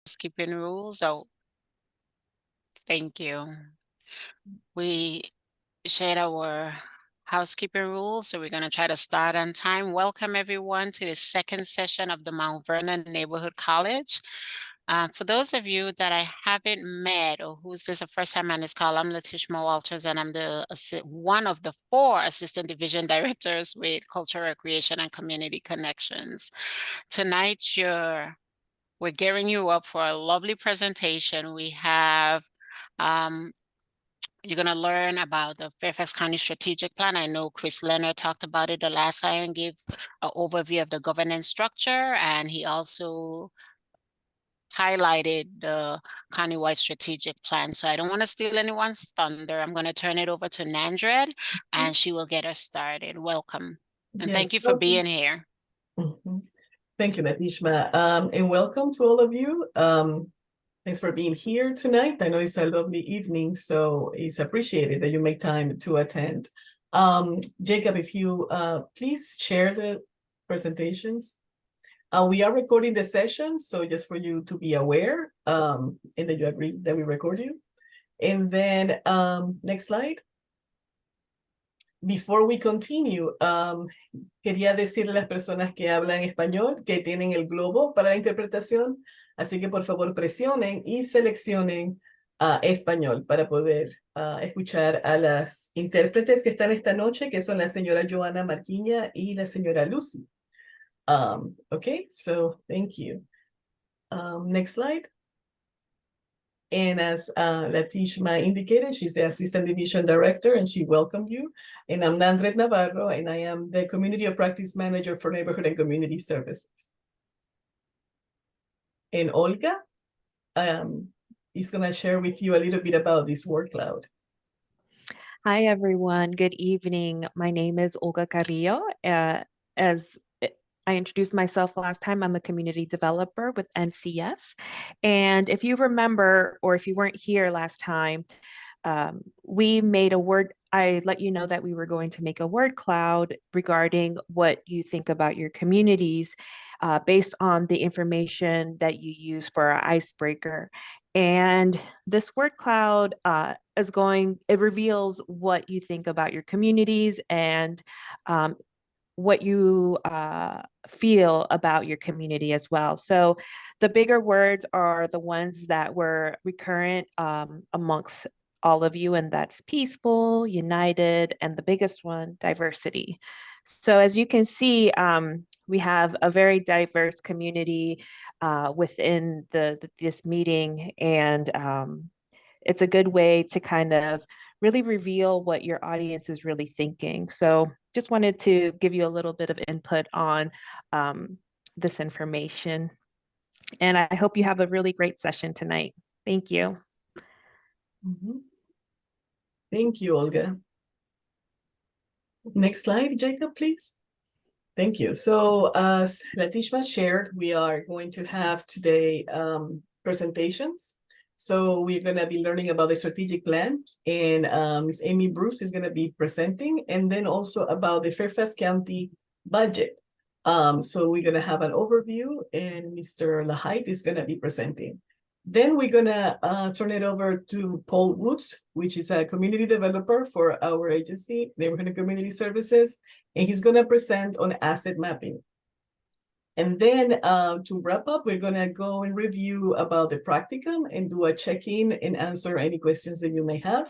housekeeping rules. Oh, thank you. We shared our housekeeping rules, so we're going to try to start on time. Welcome everyone to the second session of the Mount Vernon Neighborhood College. For those of you that I haven't met or who's this the first time on this call, I'm Letishma Walters, and I'm the one of the 4 assistant division directors with Culture, Recreation, and Community Connections. Tonight, we're gearing you up for a lovely presentation. We have you're going to learn about the Fairfax County Strategic Plan. I know Chris Leonard talked about it the last time and gave an overview of the governance structure, and he also highlighted the countywide strategic plan. So I don't want to steal anyone's thunder. I'm going to turn it over to Nandred, and she will get us started. Welcome. And Yes, thank you for being here. Thank you, Natishma. And welcome to all of you. Thanks for being here tonight. I know it's a lovely evening, so it's appreciated that you make time to attend. Jacob, if you please share the presentations. We are recording the session, so just for you to be aware, and that you agree that we record you. And then next slide. Before we continue, quería decirle a las personas que hablan español que tienen el globo para la interpretación, así que por favor presionen y seleccionen español para poder escuchar a las intérpretes que están esta noche, que son la señora Joana Marquiña y la señora Lucy. Okay, so thank you. Next slide. And as Letishma indicated, she's the Assistant Division Director, and she welcomed you. And I'm Nandred Navarro, and I am the Community of Practice Manager for Neighborhood and Community Services. And Olga is going to share with you a little bit about this word cloud. Hi, everyone. Good evening. My name is Olga Carrillo. As I introduced myself last time, I'm a community developer with NCS. And if you remember, or if you weren't here last time, we made a word, I let you know that we were going to make a word cloud regarding what you think about your communities based on the information that you use for our icebreaker. And this word cloud it reveals what you think about your communities and what you feel about your community as well. So the bigger words are the ones that were recurrent amongst all of you, and that's peaceful, united, and the biggest one, diversity. So as you can see, we have a very diverse community within this meeting, and it's a good way to kind of really reveal what your audience is really thinking. So just wanted to give you a little bit of input on this information. And I hope you have a really great session tonight. Thank you. Thank you, Olga. Next slide, Jacob, please. Thank you. So as Letishma shared, we are going to have today presentations. So we're going to be learning about the strategic plan, and Ms. Amy Bruce is going to be presenting, and then also about the Fairfax County budget. So we're going to have an overview, and Mr. Lahite is going to be presenting. Then we're going to turn it over to Paul Woods, which is a community developer for our agency, Neighborhood and Community Services, and he's going to present on asset mapping. And then to wrap up, we're going to go and review about the practicum and do a check-in and answer any questions that you may have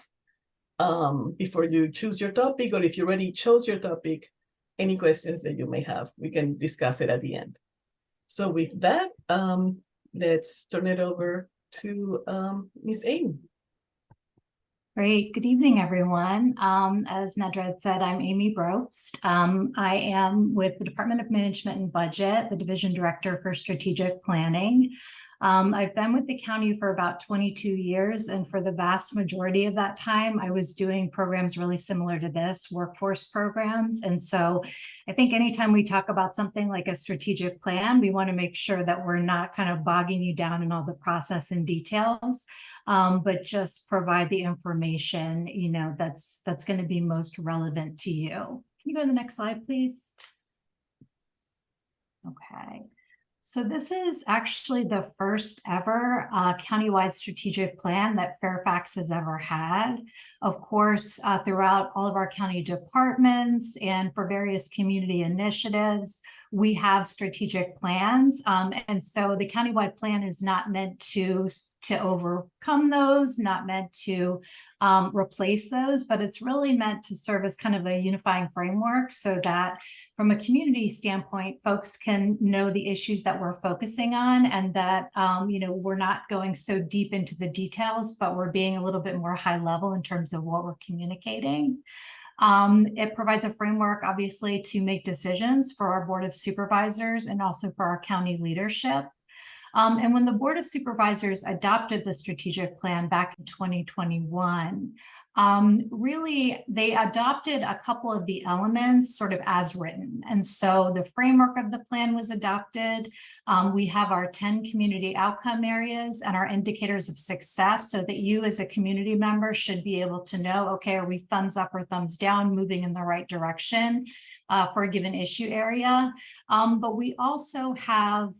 before you choose your topic, or if you already chose your topic, any questions that you may have. We can discuss it at the end. So with that, let's turn it over to Ms. Amy. Great. Good evening, everyone. As Nedred said, I'm Amy Brost. I am with the Department of Management and Budget, the Division Director for Strategic Planning. I've been with the county for about 22 years, and for the vast majority of that time, I was doing programs really similar to this, workforce programs. And so I think anytime we talk about something like a strategic plan, we want to make sure that we're not kind of bogging you down in all the process and details, but just provide the information, that's going to be most relevant to you. Can you go to the next slide, please? Okay. So this is actually the first ever countywide strategic plan that Fairfax has ever had. Of course, throughout all of our county departments and for various community initiatives, we have strategic plans. And so the countywide plan is not meant to overcome those, not meant to replace those, but it's really meant to serve as kind of a unifying framework so that from a community standpoint, folks can know the issues that we're focusing on, and that we're not going so deep into the details, but we're being a little bit more high level in terms of what we're communicating. It provides a framework, obviously, to make decisions for our Board of Supervisors and also for our county leadership. And when the Board of Supervisors adopted the strategic plan back in 2021, really, they adopted a couple of the elements sort of as written. And so the framework of the plan was adopted. We have our 10 community outcome areas and our indicators of success so that you as a community member should be able to know, okay, are we thumbs up or thumbs down, moving in the right direction for a given issue area. But we also have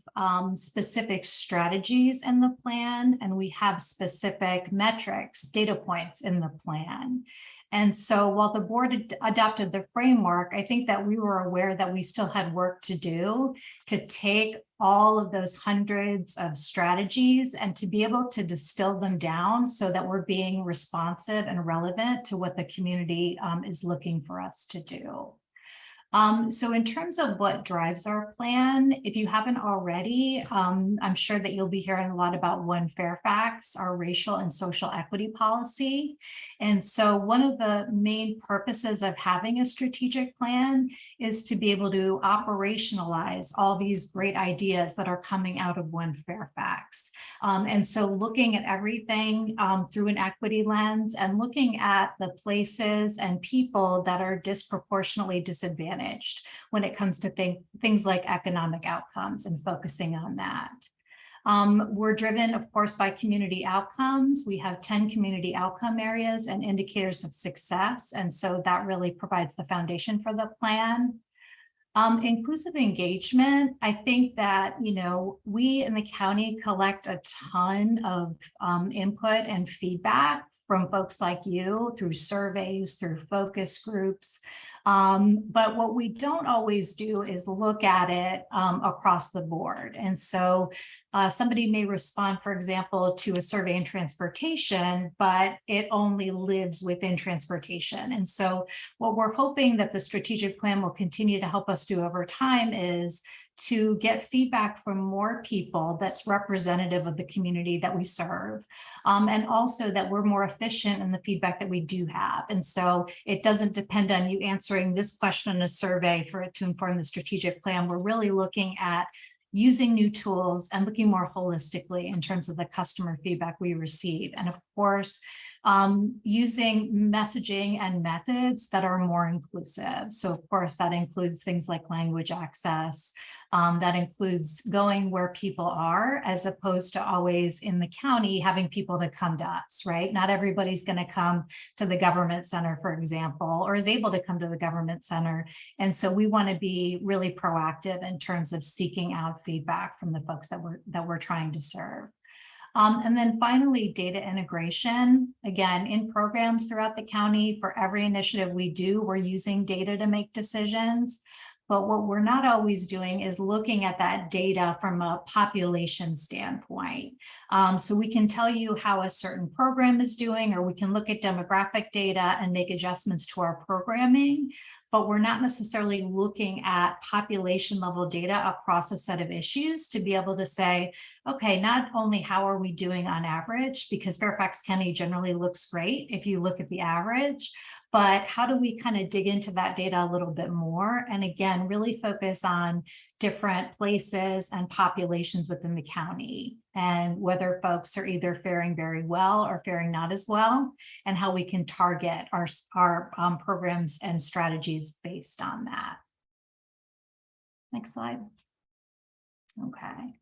specific strategies in the plan, and we have specific metrics, data points in the plan. And so while the board adopted the framework, I think that we were aware that we still had work to do to take all of those hundreds of strategies and to be able to distill them down so that we're being responsive and relevant to what the community is looking for us to do. So in terms of what drives our plan, if you haven't already, I'm sure that you'll be hearing a lot about One Fairfax, our racial and social equity policy. And so one of the main purposes of having a strategic plan is to be able to operationalize all these great ideas that are coming out of One Fairfax. And so looking at everything through an equity lens and looking at the places and people that are disproportionately disadvantaged when it comes to things like economic outcomes and focusing on that. We're driven, of course, by community outcomes. We have 10 community outcome areas and indicators of success. And so that really provides the foundation for the plan. Inclusive engagement, I think that, we in the county collect a ton of input and feedback from folks like you through surveys, through focus groups. But what we don't always do is look at it across the board. And so somebody may respond, for example, to a survey in transportation, but it only lives within transportation. And so what we're hoping that the strategic plan will continue to help us do over time is to get feedback from more people that's representative of the community that we serve. And also that we're more efficient in the feedback that we do have. And so it doesn't depend on you answering this question in a survey for it to inform the strategic plan. We're really looking at using new tools and looking more holistically in terms of the customer feedback we receive. And of course, using messaging and methods that are more inclusive. So of course, that includes things like language access. That includes going where people are, as opposed to always in the county having people to come to us, right? Not everybody's going to come to the government center, for example, or is able to come to the government center. And so we want to be really proactive in terms of seeking out feedback from the folks that we're trying to serve. And then finally, data integration. Again, in programs throughout the county, for every initiative we do, we're using data to make decisions. But what we're not always doing is looking at that data from a population standpoint. So we can tell you how a certain program is doing, or we can look at demographic data and make adjustments to our programming. But we're not necessarily looking at population level data across a set of issues to be able to say, okay, not only how are we doing on average, because Fairfax County generally looks great if you look at the average, but how do we kind of dig into that data a little bit more? And again, really focus on different places and populations within the county, and whether folks are either faring very well or faring not as well, and how we can target our programs and strategies based on that. Next slide. Okay.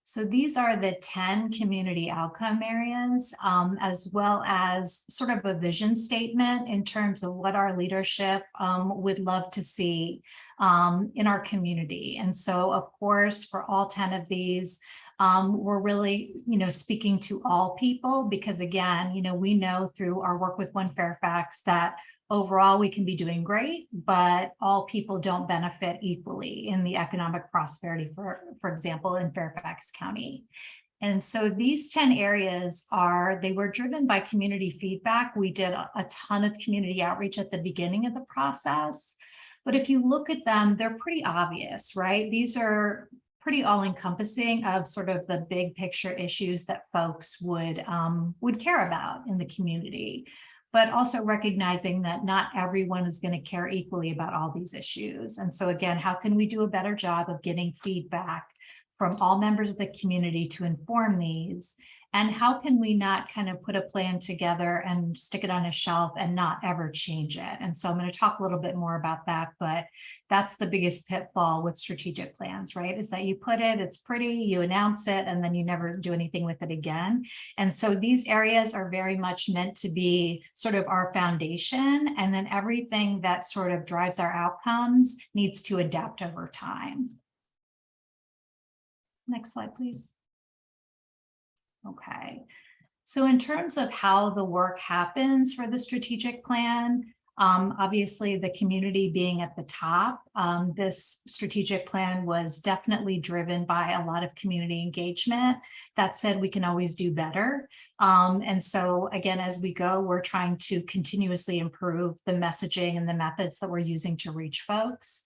So these are the 10 community outcome areas, as well as sort of a vision statement in terms of what our leadership would love to see in our community. And so, of course, for all 10 of these, we're really, speaking to all people, because again, we know through our work with One Fairfax that overall we can be doing great, but all people don't benefit equally in the economic prosperity, for example, in Fairfax County. And so these 10 areas they were driven by community feedback. We did a ton of community outreach at the beginning of the process. But if you look at them, they're pretty obvious, right? These are pretty all-encompassing of sort of the big picture issues that folks would care about in the community, but also recognizing that not everyone is going to care equally about all these issues. And so again, how can we do a better job of getting feedback from all members of the community to inform these? And how can we not kind of put a plan together and stick it on a shelf and not ever change it? And so I'm going to talk a little bit more about that, but that's the biggest pitfall with strategic plans, right? Is that you put it, it's pretty, you announce it, and then you never do anything with it again. And so these areas are very much meant to be sort of our foundation, and then everything that sort of drives our outcomes needs to adapt over time. Next slide, please. Okay, so in terms of how the work happens for the strategic plan, obviously the community being at the top, this strategic plan was definitely driven by a lot of community engagement. That said, we can always do better. And so again, as we go, we're trying to continuously improve the messaging and the methods that we're using to reach folks.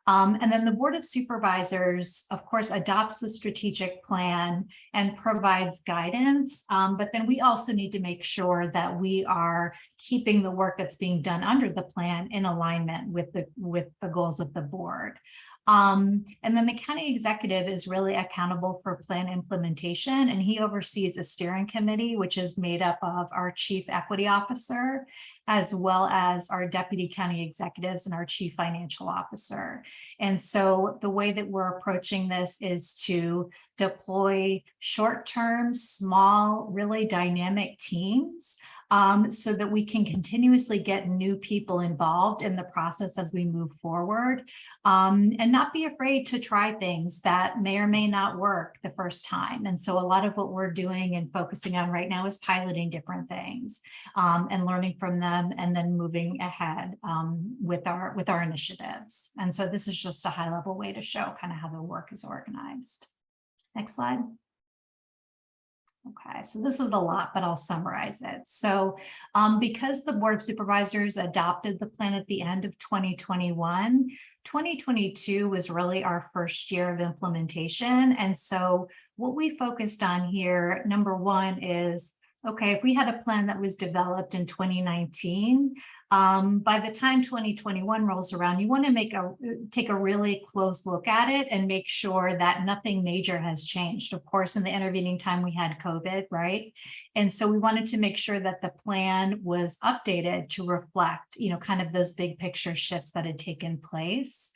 And then the Board of Supervisors, of course, adopts the strategic plan and provides guidance. But then we also need to make sure that we are keeping the work that's being done under the plan in alignment with the goals of the board. And then the county executive is really accountable for plan implementation, and he oversees a steering committee, which is made up of our chief equity officer, as well as our deputy county executives and our chief financial officer. And so the way that we're approaching this is to deploy short-term, small, really dynamic teams, so that we can continuously get new people involved in the process as we move forward, and not be afraid to try things that may or may not work the first time. And so a lot of what we're doing and focusing on right now is piloting different things, and learning from them, and then moving ahead with our initiatives. And so this is just a high-level way to show kind of how the work is organized. Next slide. Okay, so this is a lot, but I'll summarize it. So because the Board of Supervisors adopted the plan at the end of 2021, 2022 was really our first year of implementation. And so what we focused on here, number one is, okay, if we had a plan that was developed in 2019, by the time 2021 rolls around, you want to take a really close look at it and make sure that nothing major has changed. Of course, in the intervening time, we had COVID, right? And so we wanted to make sure that the plan was updated to reflect, kind of those big picture shifts that had taken place.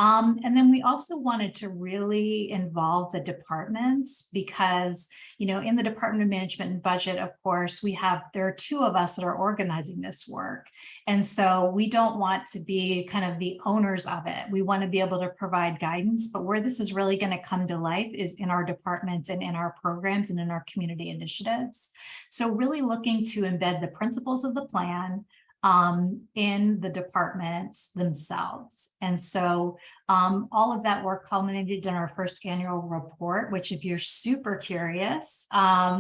And then we also wanted to really involve the departments because, in the Department of Management and Budget, of course, there are two of us that are organizing this work. And so we don't want to be kind of the owners of it. We want to be able to provide guidance, but where this is really going to come to life is in our departments and in our programs and in our community initiatives. So really looking to embed the principles of the plan in the departments themselves. And so all of that work culminated in our first annual report, which if you're super curious,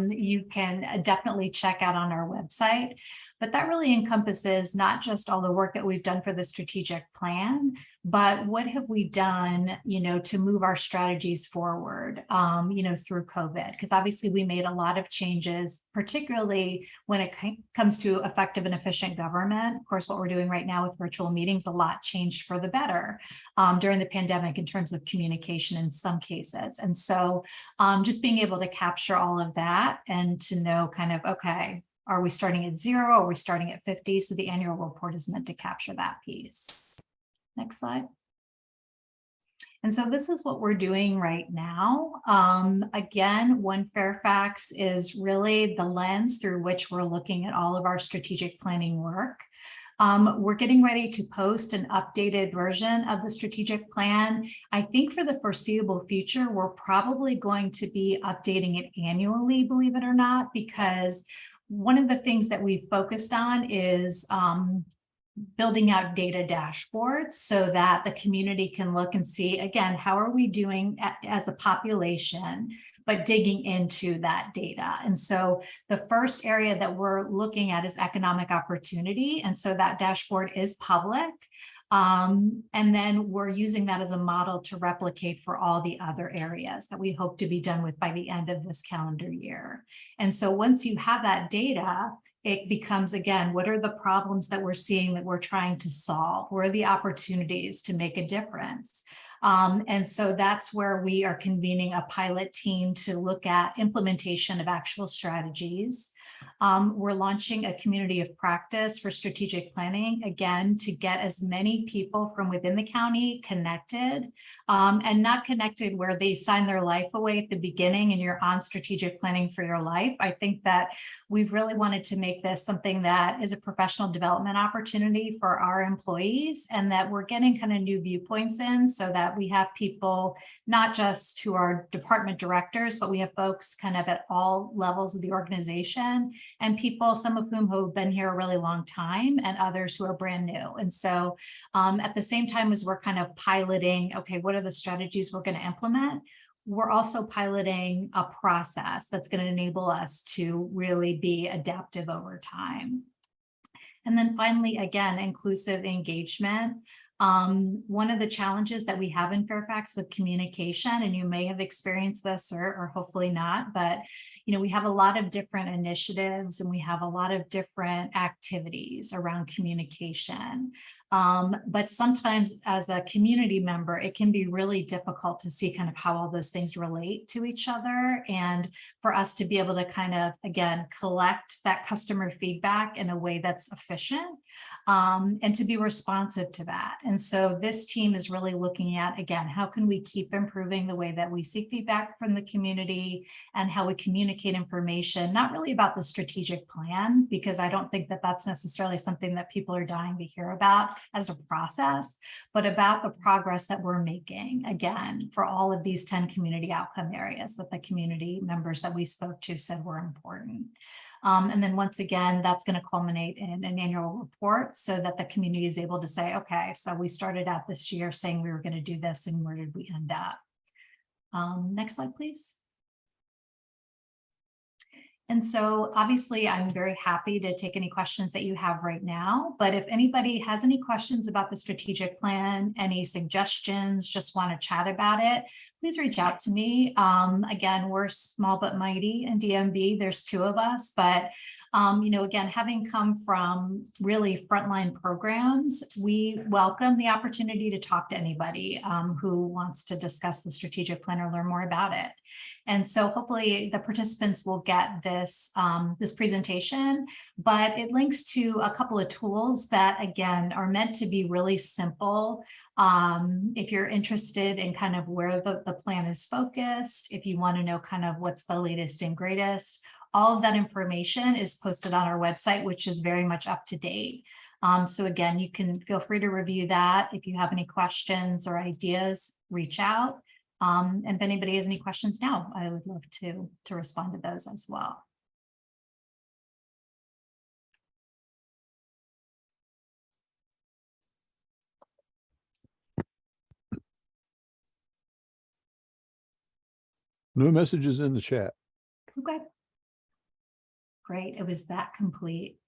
you can definitely check out on our website. But that really encompasses not just all the work that we've done for the strategic plan, but what have we done, to move our strategies forward, through COVID? Because obviously we made a lot of changes, particularly when it comes to effective and efficient government. Of course, what we're doing right now with virtual meetings, a lot changed for the better during the pandemic in terms of communication in some cases. And so just being able to capture all of that and to know kind of, okay, are we starting at 0? Are we starting at 50? So the annual report is meant to capture that piece. Next slide. And so this is what we're doing right now. Again, One Fairfax is really the lens through which we're looking at all of our strategic planning work. We're getting ready to post an updated version of the strategic plan. I think for the foreseeable future, we're probably going to be updating it annually, believe it or not, because one of the things that we've focused on is building out data dashboards so that the community can look and see, again, how are we doing as a population, but digging into that data. And so the first area that we're looking at is economic opportunity. And so that dashboard is public. And then we're using that as a model to replicate for all the other areas that we hope to be done with by the end of this calendar year. And so once you have that data, it becomes, again, what are the problems that we're seeing that we're trying to solve? Where are the opportunities to make a difference? And so that's where we are convening a pilot team to look at implementation of actual strategies. We're launching a community of practice for strategic planning, again, to get as many people from within the county connected, and not connected where they sign their life away at the beginning and you're on strategic planning for your life. I think that we've really wanted to make this something that is a professional development opportunity for our employees, and that we're getting kind of new viewpoints in so that we have people not just who are department directors, but we have folks kind of at all levels of the organization, and people, some of whom have been here a really long time and others who are brand new. And so at the same time as we're kind of piloting, okay, what are the strategies we're going to implement? We're also piloting a process that's going to enable us to really be adaptive over time. And then finally, again, inclusive engagement. One of the challenges that we have in Fairfax with communication, and you may have experienced this or hopefully not, but we have a lot of different initiatives and we have a lot of different activities around communication. But sometimes as a community member, it can be really difficult to see kind of how all those things relate to each other, and for us to be able to kind of, again, collect that customer feedback in a way that's efficient, and to be responsive to that. And so this team is really looking at, again, how can we keep improving the way that we seek feedback from the community and how we communicate information, not really about the strategic plan, because I don't think that that's necessarily something that people are dying to hear about as a process, but about the progress that we're making, again, for all of these 10 community outcome areas that the community members that we spoke to said were important. And then once again, that's going to culminate in an annual report so that the community is able to say, okay, so we started out this year saying we were going to do this, and where did we end up? Next slide, please. And so obviously, I'm very happy to take any questions that you have right now. But if anybody has any questions about the strategic plan, any suggestions, just want to chat about it, please reach out to me. Again, we're small but mighty in DMV. There's 2 of us, but again, having come from really frontline programs, we welcome the opportunity to talk to anybody who wants to discuss the strategic plan or learn more about it. And so hopefully the participants will get this, this presentation, but it links to a couple of tools that, again, are meant to be really simple. If you're interested in kind of where the plan is focused, if you want to know kind of what's the latest and greatest, all of that information is posted on our website, which is very much up to date. So again, you can feel free to review that. If you have any questions or ideas, reach out. And if anybody has any questions now, I would love to respond to those as well. No messages in the chat. Okay. Great. It was that complete.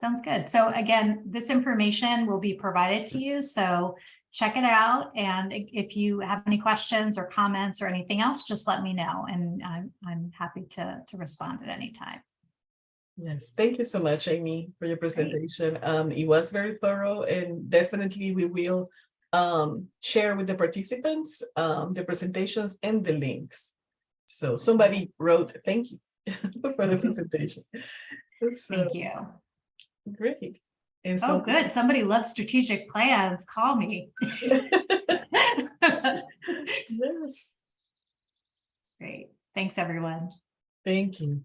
Sounds good. So again, this information will be provided to you. So check it out. And if you have any questions or comments or anything else, just let me know. And I'm happy to respond at any time. Yes, thank you so much, Amy, for your presentation. It was very thorough, and definitely we will share with the participants the presentations and the links. So somebody wrote, thank you for the presentation. So, Thank you. great. And so, Oh, good. Somebody loves strategic plans. Call me. yes. Great. Thanks, everyone. Thank you.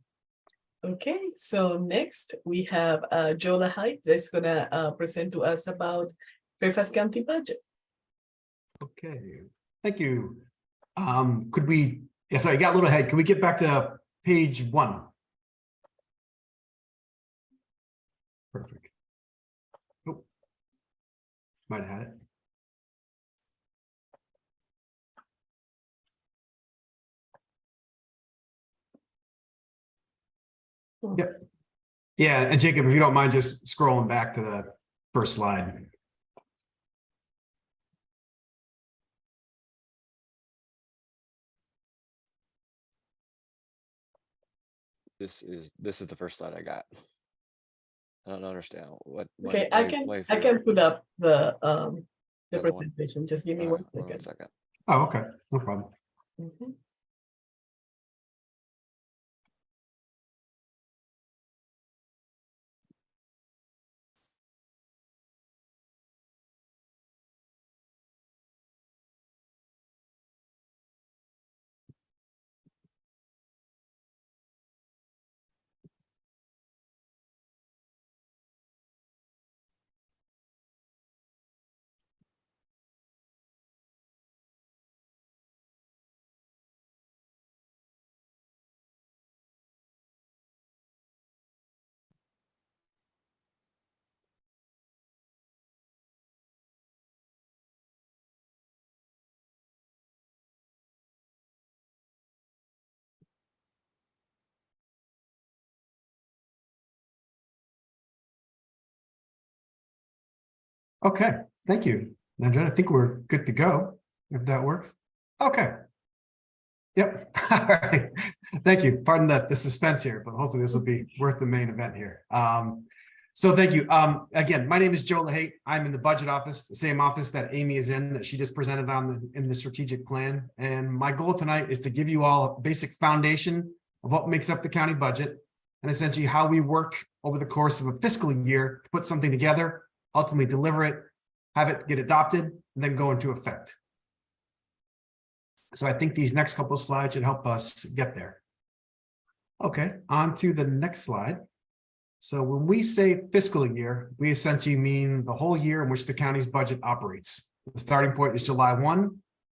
Okay, so next we have Jola Hyde that's gonna present to us about Fairfax County budget. Okay, thank you. Could we, yeah, sorry, I got a little ahead. Can we get back to page 1? Perfect. Oh, might have had it. Yep. Yeah, and Jacob, if you don't mind just scrolling back to the first slide. This is the first slide I got. I don't understand what. Okay, I can put up the The other one? presentation. Just give me Alright, 1 hold on a second. second. Oh, okay, no problem. Mhm. Okay, thank you, Nandra. I think we're good to go, if that works. Okay. Yep. All right. Thank you. Pardon the suspense here, but hopefully this will be worth the main event here. So thank you. Again, my name is Joe LaHate. I'm in the budget office, the same office that Amy is in, that she just presented on in the strategic plan. And my goal tonight is to give you all a basic foundation of what makes up the county budget and essentially how we work over the course of a fiscal year to put something together, ultimately deliver it, have it get adopted, and then go into effect. So I think these next couple of slides should help us get there. Okay, on to the next slide. So when we say fiscal year, we essentially mean the whole year in which the county's budget operates. The starting point is July 1,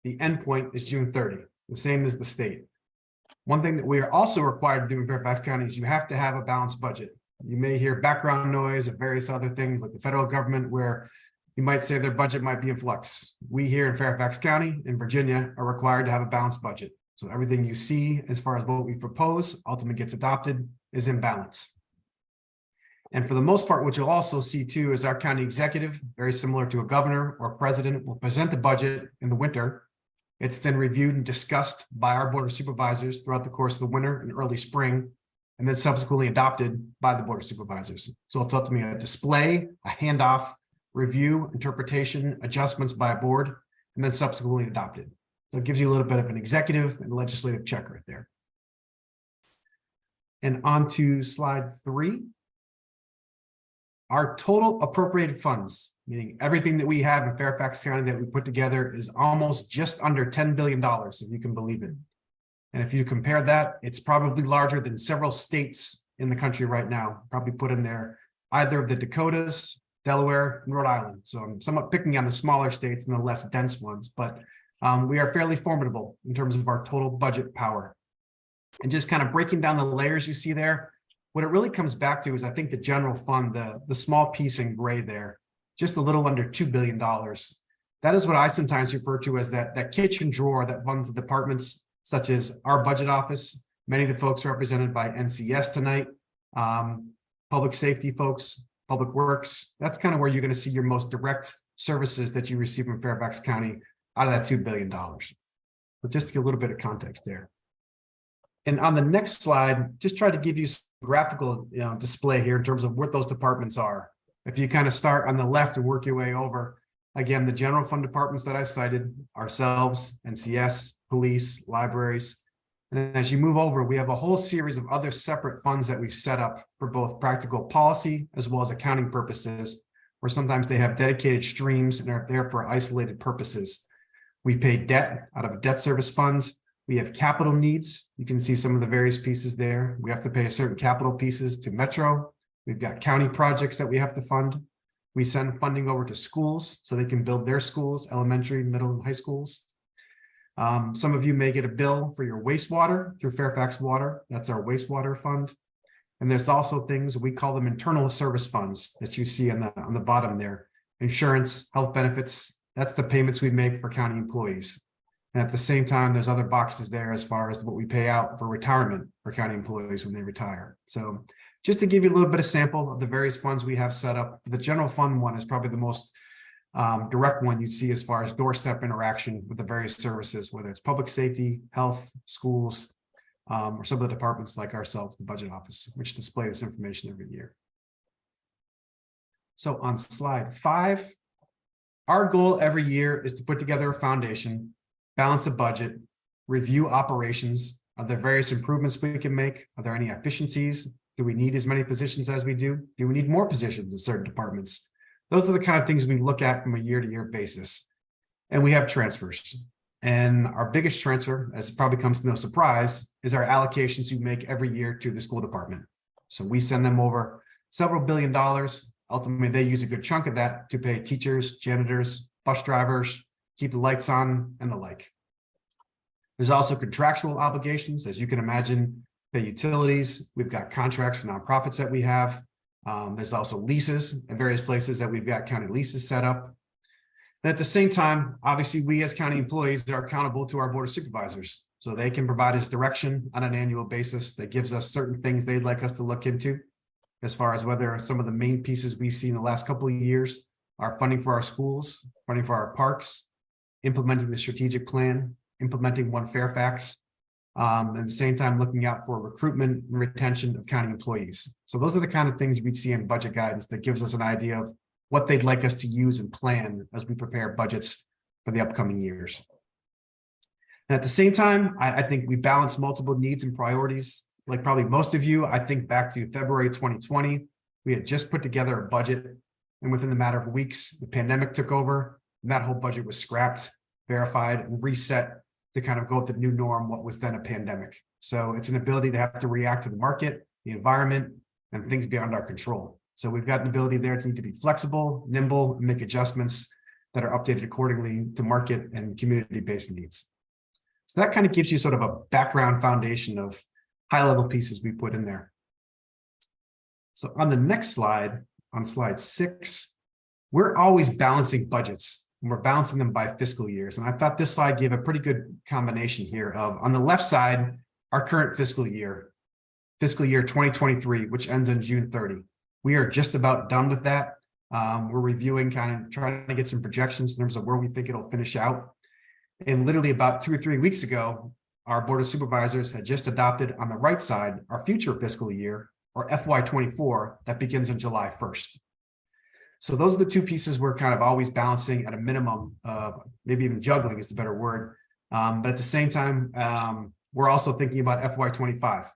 the end point is June 30, the same as the state. One thing that we are also required to do in Fairfax County is you have to have a balanced budget. You may hear background noise of various other things like the federal government where you might say their budget might be in flux. We here in Fairfax County in Virginia are required to have a balanced budget. So everything you see as far as what we propose ultimately gets adopted is in balance. And for the most part, what you'll also see too is our county executive, very similar to a governor or president, will present the budget in the winter. It's then reviewed and discussed by our board of supervisors throughout the course of the winter and early spring, and then subsequently adopted by the board of supervisors. So it's ultimately a display, a handoff, review, interpretation, adjustments by a board, and then subsequently adopted. So it gives you a little bit of an executive and legislative check right there. And on to slide 3. Our total appropriated funds, meaning everything that we have in Fairfax County that we put together, is almost just under $10 billion, if you can believe it. And if you compare that, it's probably larger than several states in the country right now, probably put in there either of the Dakotas, Delaware, and Rhode Island. So I'm somewhat picking on the smaller states and the less dense ones, but we are fairly formidable in terms of our total budget power. And just kind of breaking down the layers you see there, what it really comes back to is I think the general fund, the small piece in gray there, just a little under $2 billion. That is what I sometimes refer to as that kitchen drawer that funds the departments such as our budget office. Many of the folks represented by NCS tonight, public safety folks, public works. That's kind of where you're going to see your most direct services that you receive from Fairfax County out of that $2 billion. But just to get a little bit of context there. And on the next slide, just try to give you some graphical display here in terms of what those departments are. If you kind of start on the left and work your way over, again, the general fund departments that I cited, ourselves, NCS, police, libraries. And as you move over, we have a whole series of other separate funds that we've set up for both practical policy as well as accounting purposes, where sometimes they have dedicated streams and are there for isolated purposes. We pay debt out of a debt service fund. We have capital needs. You can see some of the various pieces there. We have to pay certain capital pieces to Metro. We've got county projects that we have to fund. We send funding over to schools so they can build their schools, elementary, middle, and high schools. Some of you may get a bill for your wastewater through Fairfax Water. That's our wastewater fund. And there's also things, we call them internal service funds that you see on the bottom there. Insurance, health benefits, that's the payments we make for county employees. And at the same time, there's other boxes there as far as what we pay out for retirement for county employees when they retire. So just to give you a little bit of sample of the various funds we have set up, the general fund one is probably the most direct one you'd see as far as doorstep interaction with the various services, whether it's public safety, health, schools, or some of the departments like ourselves, the budget office, which display this information every year. So on slide 5, our goal every year is to put together a foundation, balance a budget, review operations. Are there various improvements we can make? Are there any efficiencies? Do we need as many positions as we do? Do we need more positions in certain departments? Those are the kind of things we look at from a year-to-year basis. And we have transfers. And our biggest transfer, as it probably comes to no surprise, is our allocations we make every year to the school department. So we send them over several $1 billion. Ultimately, they use a good chunk of that to pay teachers, janitors, bus drivers, keep the lights on, and the like. There's also contractual obligations, as you can imagine, the utilities. We've got contracts for nonprofits that we have. There's also leases in various places that we've got county leases set up. And at the same time, obviously, we as county employees are accountable to our board of supervisors. So they can provide us direction on an annual basis that gives us certain things they'd like us to look into, as far as whether some of the main pieces we see in the last couple of years are funding for our schools, funding for our parks, implementing the strategic plan, implementing One Fairfax, at the same time looking out for recruitment and retention of county employees. So those are the kind of things we'd see in budget guidance that gives us an idea of what they'd like us to use and plan as we prepare budgets for the upcoming years. And at the same time, I think we balance multiple needs and priorities. Like probably most of you, I think back to February 2020, we had just put together a budget, and within the matter of weeks, the pandemic took over, and that whole budget was scrapped, verified, and reset to kind of go with the new norm, what was then a pandemic. So it's an ability to have to react to the market, the environment, and things beyond our control. So we've got an ability there to need to be flexible, nimble, and make adjustments that are updated accordingly to market and community-based needs. So that kind of gives you sort of a background foundation of high-level pieces we put in there. So on the next slide, on slide 6, we're always balancing budgets, and we're balancing them by fiscal years. And I thought this slide gave a pretty good combination here of, on the left side, our current fiscal year 2023, which ends on June 30. We are just about done with that. We're reviewing, kind of trying to get some projections in terms of where we think it'll finish out. And literally about 2 or 3 weeks ago, our Board of Supervisors had just adopted on the right side our future fiscal year, or FY24, that begins on July 1st. So those are the two pieces we're kind of always balancing at a minimum, maybe even juggling is the better word. But at the same time, we're also thinking about FY25,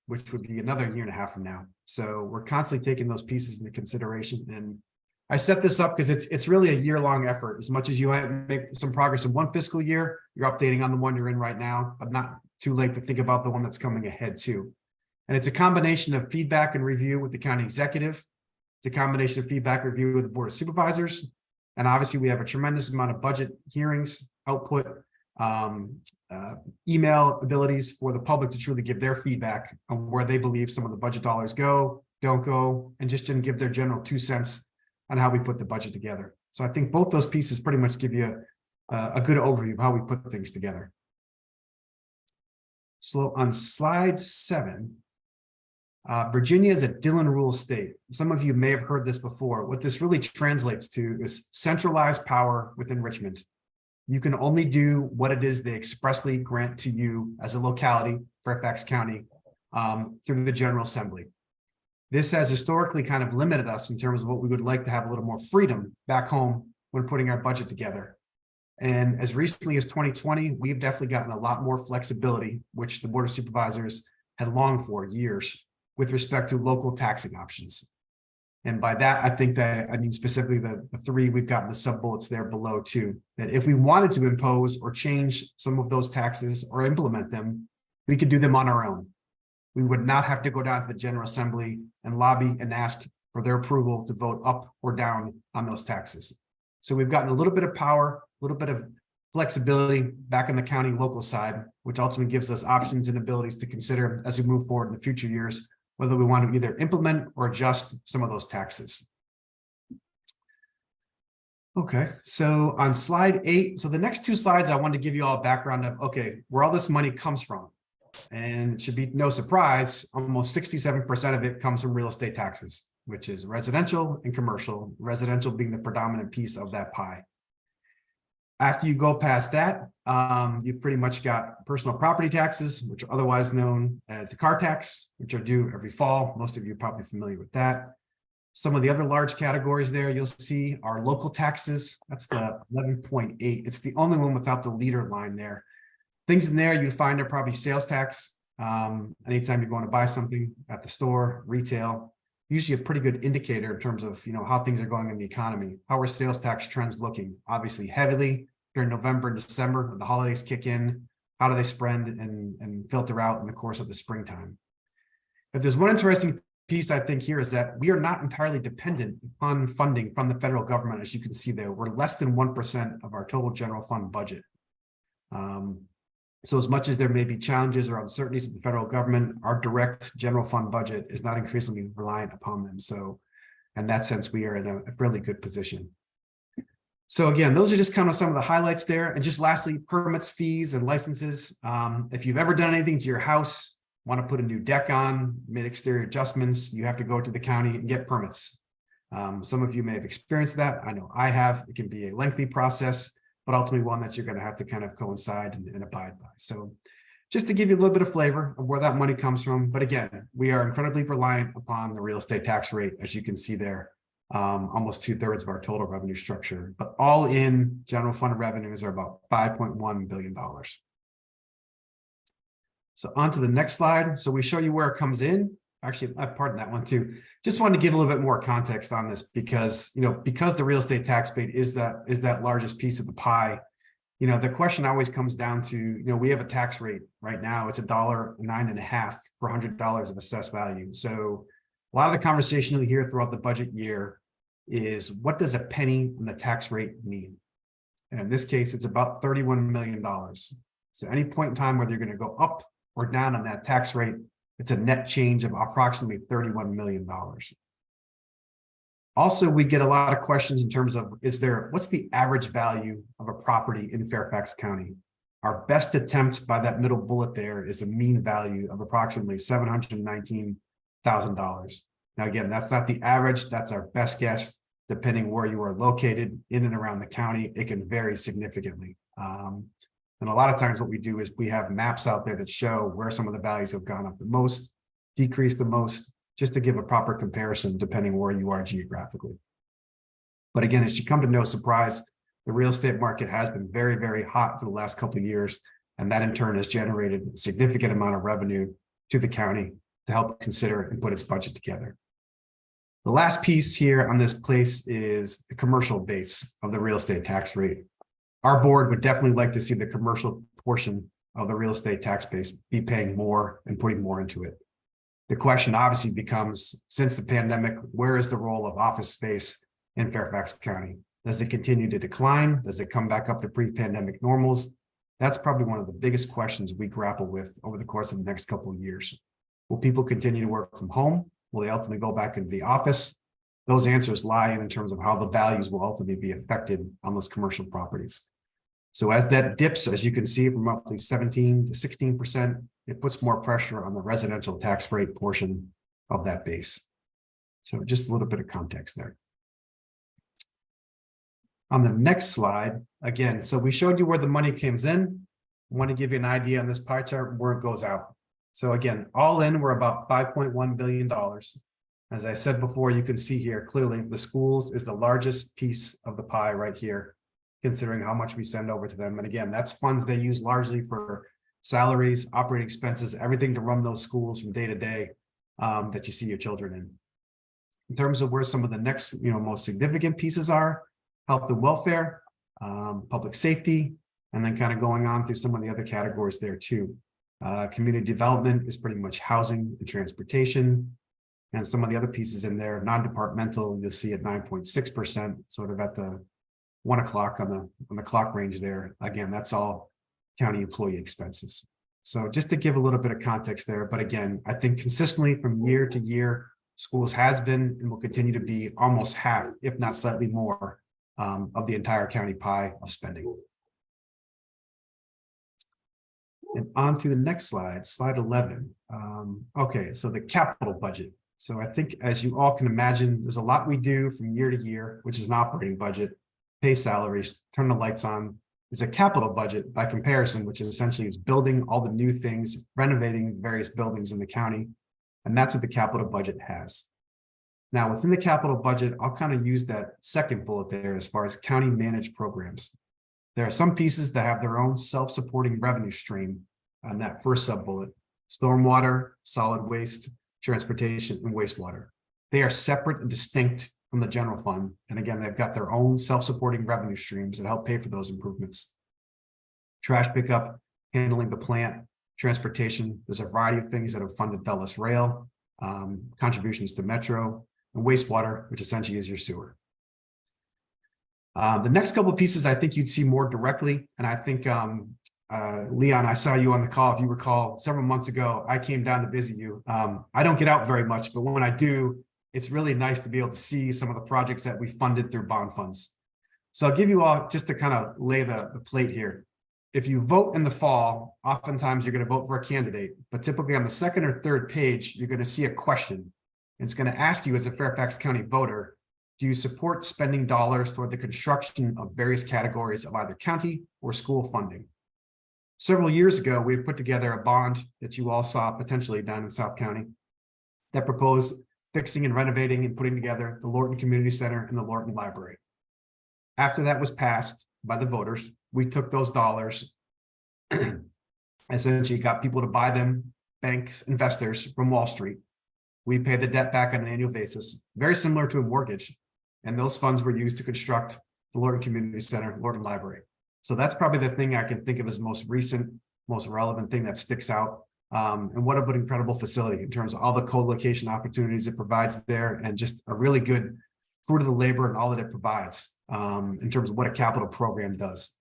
which would be another 1.5 years from now. So we're constantly taking those pieces into consideration. And I set this up because it's really a year-long effort. As much as you might make some progress in one fiscal year, you're updating on the one you're in right now, but not too late to think about the one that's coming ahead too. And it's a combination of feedback and review with the county executive. It's a combination of feedback review with the Board of Supervisors. And obviously we have a tremendous amount of budget hearings, output, email abilities for the public to truly give their feedback on where they believe some of the budget dollars go, don't go, and just didn't give their general 2 cents on how we put the budget together. So I think both those pieces pretty much give you a good overview of how we put things together. So on slide 7, Virginia is a Dillon rule state. Some of you may have heard this before. What this really translates to is centralized power within Richmond. You can only do what it is they expressly grant to you as a locality, Fairfax County, through the General Assembly. This has historically kind of limited us in terms of what we would like to have a little more freedom back home when putting our budget together. And as recently as 2020, we've definitely gotten a lot more flexibility, which the Board of Supervisors had longed for years with respect to local taxing options. And by that, I think that I mean specifically the three we've got in the sub bullets there below too, that if we wanted to impose or change some of those taxes or implement them, we could do them on our own. We would not have to go down to the General Assembly and lobby and ask for their approval to vote up or down on those taxes. So we've gotten a little bit of power, a little bit of flexibility back in the county local side, which ultimately gives us options and abilities to consider as we move forward in the future years, whether we want to either implement or adjust some of those taxes. Okay, so on slide 8, so the next 2 slides, I want to give you all a background of, okay, where all this money comes from. And it should be no surprise, almost 67% of it comes from real estate taxes, which is residential and commercial, residential being the predominant piece of that pie. After you go past that, you've pretty much got personal property taxes, which are otherwise known as a car tax, which are due every fall. Most of you are probably familiar with that. Some of the other large categories there you'll see are local taxes. That's the 11.8. It's the only one without the leader line there. Things in there you find are probably sales tax. Anytime you're going to buy something at the store, retail, usually a pretty good indicator in terms of how things are going in the economy. How are sales tax trends looking? Obviously heavily during November and December when the holidays kick in. How do they spread and filter out in the course of the springtime? If there's one interesting piece I think here is that we are not entirely dependent on funding from the federal government. As you can see there, we're less than 1% of our total general fund budget. So as much as there may be challenges or uncertainties of the federal government, our direct general fund budget is not increasingly reliant upon them. So in that sense, we are in a fairly good position. So again, those are just kind of some of the highlights there. And just lastly, permits, fees, and licenses. If you've ever done anything to your house, want to put a new deck on, made exterior adjustments, you have to go to the county and get permits. Some of you may have experienced that. I know I have. It can be a lengthy process, but ultimately one that you're going to have to kind of coincide and abide by. So just to give you a little bit of flavor of where that money comes from. But again, we are incredibly reliant upon the real estate tax rate, as you can see there, almost 2/3 of our total revenue structure. But all in general fund revenues are about $5.1 billion. So on to the next slide. So we show you where it comes in. Actually, pardon that one too. Just wanted to give a little bit more context on this because, because the real estate tax rate is that largest piece of the pie, the question always comes down to, we have a tax rate right now. It's $1.95 per $100 of assessed value. So a lot of the conversation we hear throughout the budget year is what does a penny in the tax rate mean? And in this case, it's about $31 million. So any point in time, whether you're going to go up or down on that tax rate, it's a net change of approximately $31 million. Also, we get a lot of questions in terms of, what's the average value of a property in Fairfax County? Our best attempt by that middle bullet there is a mean value of approximately $719,000. Now, again, that's not the average, that's our best guess. Depending where you are located in and around the county, it can vary significantly. And a lot of times what we do is we have maps out there that show where some of the values have gone up the most, decreased the most, just to give a proper comparison depending where you are geographically. But again, it should come to no surprise, the real estate market has been very, very hot for the last couple of years, and that in turn has generated a significant amount of revenue to the county to help consider and put its budget together. The last piece here on this place is the commercial base of the real estate tax rate. Our board would definitely like to see the commercial portion of the real estate tax base be paying more and putting more into it. The question obviously becomes, since the pandemic, where is the role of office space in Fairfax County? Does it continue to decline? Does it come back up to pre-pandemic normals? That's probably one of the biggest questions we grapple with over the course of the next couple of years. Will people continue to work from home? Will they ultimately go back into the office? Those answers lie in terms of how the values will ultimately be affected on those commercial properties. So as that dips, as you can see, from roughly 17 to 16%, it puts more pressure on the residential tax rate portion of that base. So just a little bit of context there. On the next slide, again, so we showed you where the money comes in. I want to give you an idea on this pie chart where it goes out. So again, all in, we're about $5.1 billion. As I said before, you can see here clearly the schools is the largest piece of the pie right here, considering how much we send over to them. And again, that's funds they use largely for salaries, operating expenses, everything to run those schools from day to day that you see your children in. in terms of where some of the next, most significant pieces are: health and welfare, public safety, and then kind of going on through some of the other categories there too. Community development is pretty much housing and transportation. And some of the other pieces in there, non-departmental, you'll see at 9.6%, sort of at the 1 o'clock on the clock range there. Again, that's all county employee expenses. So just to give a little bit of context there, but again, I think consistently from year to year, schools has been and will continue to be almost half, if not slightly more, of the entire county pie of spending. And on to the next slide, slide 11. Okay, so the capital budget. So I think, as you all can imagine, there's a lot we do from year to year, which is an operating budget, pay salaries, turn the lights on. There's a capital budget by comparison, which essentially is building all the new things, renovating various buildings in the county. And that's what the capital budget has. Now, within the capital budget, I'll kind of use that second bullet there as far as county managed programs. There are some pieces that have their own self-supporting revenue stream on that first sub-bullet: stormwater, solid waste, transportation, and wastewater. They are separate and distinct from the general fund. And again, they've got their own self-supporting revenue streams that help pay for those improvements. Trash pickup, handling the plant, transportation. There's a variety of things that have funded Dulles Rail, contributions to Metro, and wastewater, which essentially is your sewer. The next couple of pieces I think you'd see more directly, and I think Leon, I saw you on the call. If you recall, several months ago, I came down to visit you. I don't get out very much, but when I do, it's really nice to be able to see some of the projects that we funded through bond funds. So I'll give you all, just to kind of lay the plate here. If you vote in the fall, oftentimes you're going to vote for a candidate, but typically on the second or third page, you're going to see a question. It's going to ask you, as a Fairfax County voter, do you support spending dollars toward the construction of various categories of either county or school funding? Several years ago, we put together a bond that you all saw potentially down in South County that proposed fixing and renovating and putting together the Lorton Community Center and the Lorton Library. After that was passed by the voters, we took those dollars, essentially got people to buy them, banks, investors from Wall Street. We pay the debt back on an annual basis, very similar to a mortgage. And those funds were used to construct the Lorton Community Center, Lorton Library. So that's probably the thing I can think of as most recent, most relevant thing that sticks out. And what an incredible facility in terms of all the co-location opportunities it provides there, and just a really good fruit of the labor and all that it provides in terms of what a capital program does.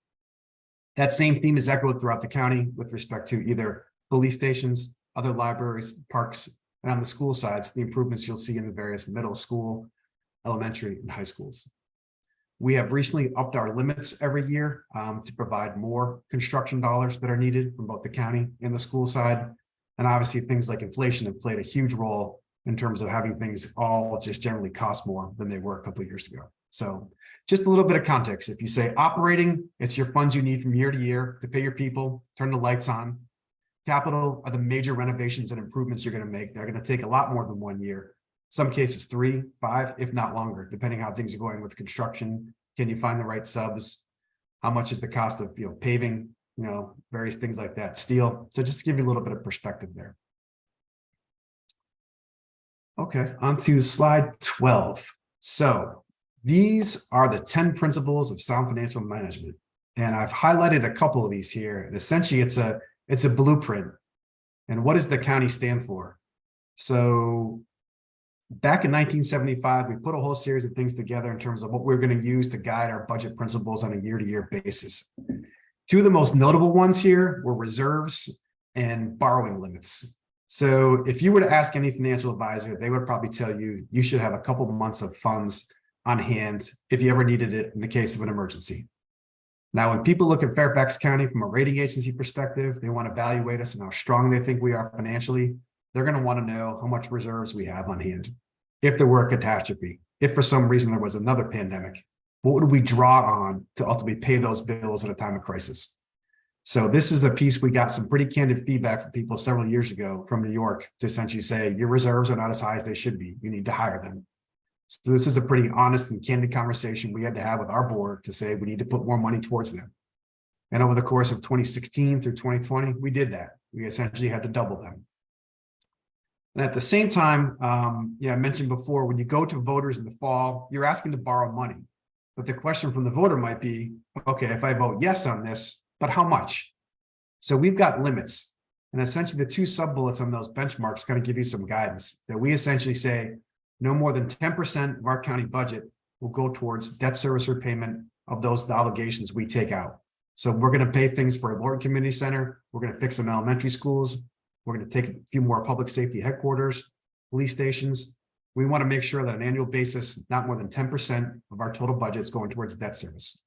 That same theme is echoed throughout the county with respect to either police stations, other libraries, parks, and on the school sides, the improvements you'll see in the various middle school, elementary, and high schools. We have recently upped our limits every year to provide more construction dollars that are needed from both the county and the school side. And obviously things like inflation have played a huge role in terms of having things all just generally cost more than they were a couple of years ago. So just a little bit of context. If you say operating, it's your funds you need from year to year to pay your people, turn the lights on. Capital are the major renovations and improvements you're going to make. They're going to take a lot more than 1 year. Some cases 3, 5, if not longer, depending how things are going with construction. Can you find the right subs? How much is the cost of paving? Various things like that, steel. So just to give you a little bit of perspective there. Okay, on to slide 12. So these are the 10 principles of sound financial management. And I've highlighted a couple of these here. And essentially it's a blueprint. And what does the county stand for? So back in 1975, we put a whole series of things together in terms of what we're going to use to guide our budget principles on a year-to-year basis. Two of the most notable ones here were reserves and borrowing limits. So if you were to ask any financial advisor, they would probably tell you, you should have a couple of months of funds on hand if you ever needed it in the case of an emergency. Now, when people look at Fairfax County from a rating agency perspective, they want to evaluate us and how strong they think we are financially. They're going to want to know how much reserves we have on hand. If there were a catastrophe, if for some reason there was another pandemic, what would we draw on to ultimately pay those bills at a time of crisis? So this is a piece we got some pretty candid feedback from people several years ago from New York to essentially say, your reserves are not as high as they should be. You need to hire them. So this is a pretty honest and candid conversation we had to have with our board to say we need to put more money towards them. And over the course of 2016 through 2020, we did that. We essentially had to double them. And at the same time, I mentioned before, when you go to voters in the fall, you're asking to borrow money. But the question from the voter might be, okay, if I vote yes on this, but how much? So we've got limits. And essentially the two sub-bullets on those benchmarks kind of give you some guidance that we essentially say no more than 10% of our county budget will go towards debt service repayment of those obligations we take out. So we're going to pay things for a Lord Community Center. We're going to fix some elementary schools. We're going to take a few more public safety headquarters, police stations. We want to make sure that on an annual basis, not more than 10% of our total budget is going towards debt service.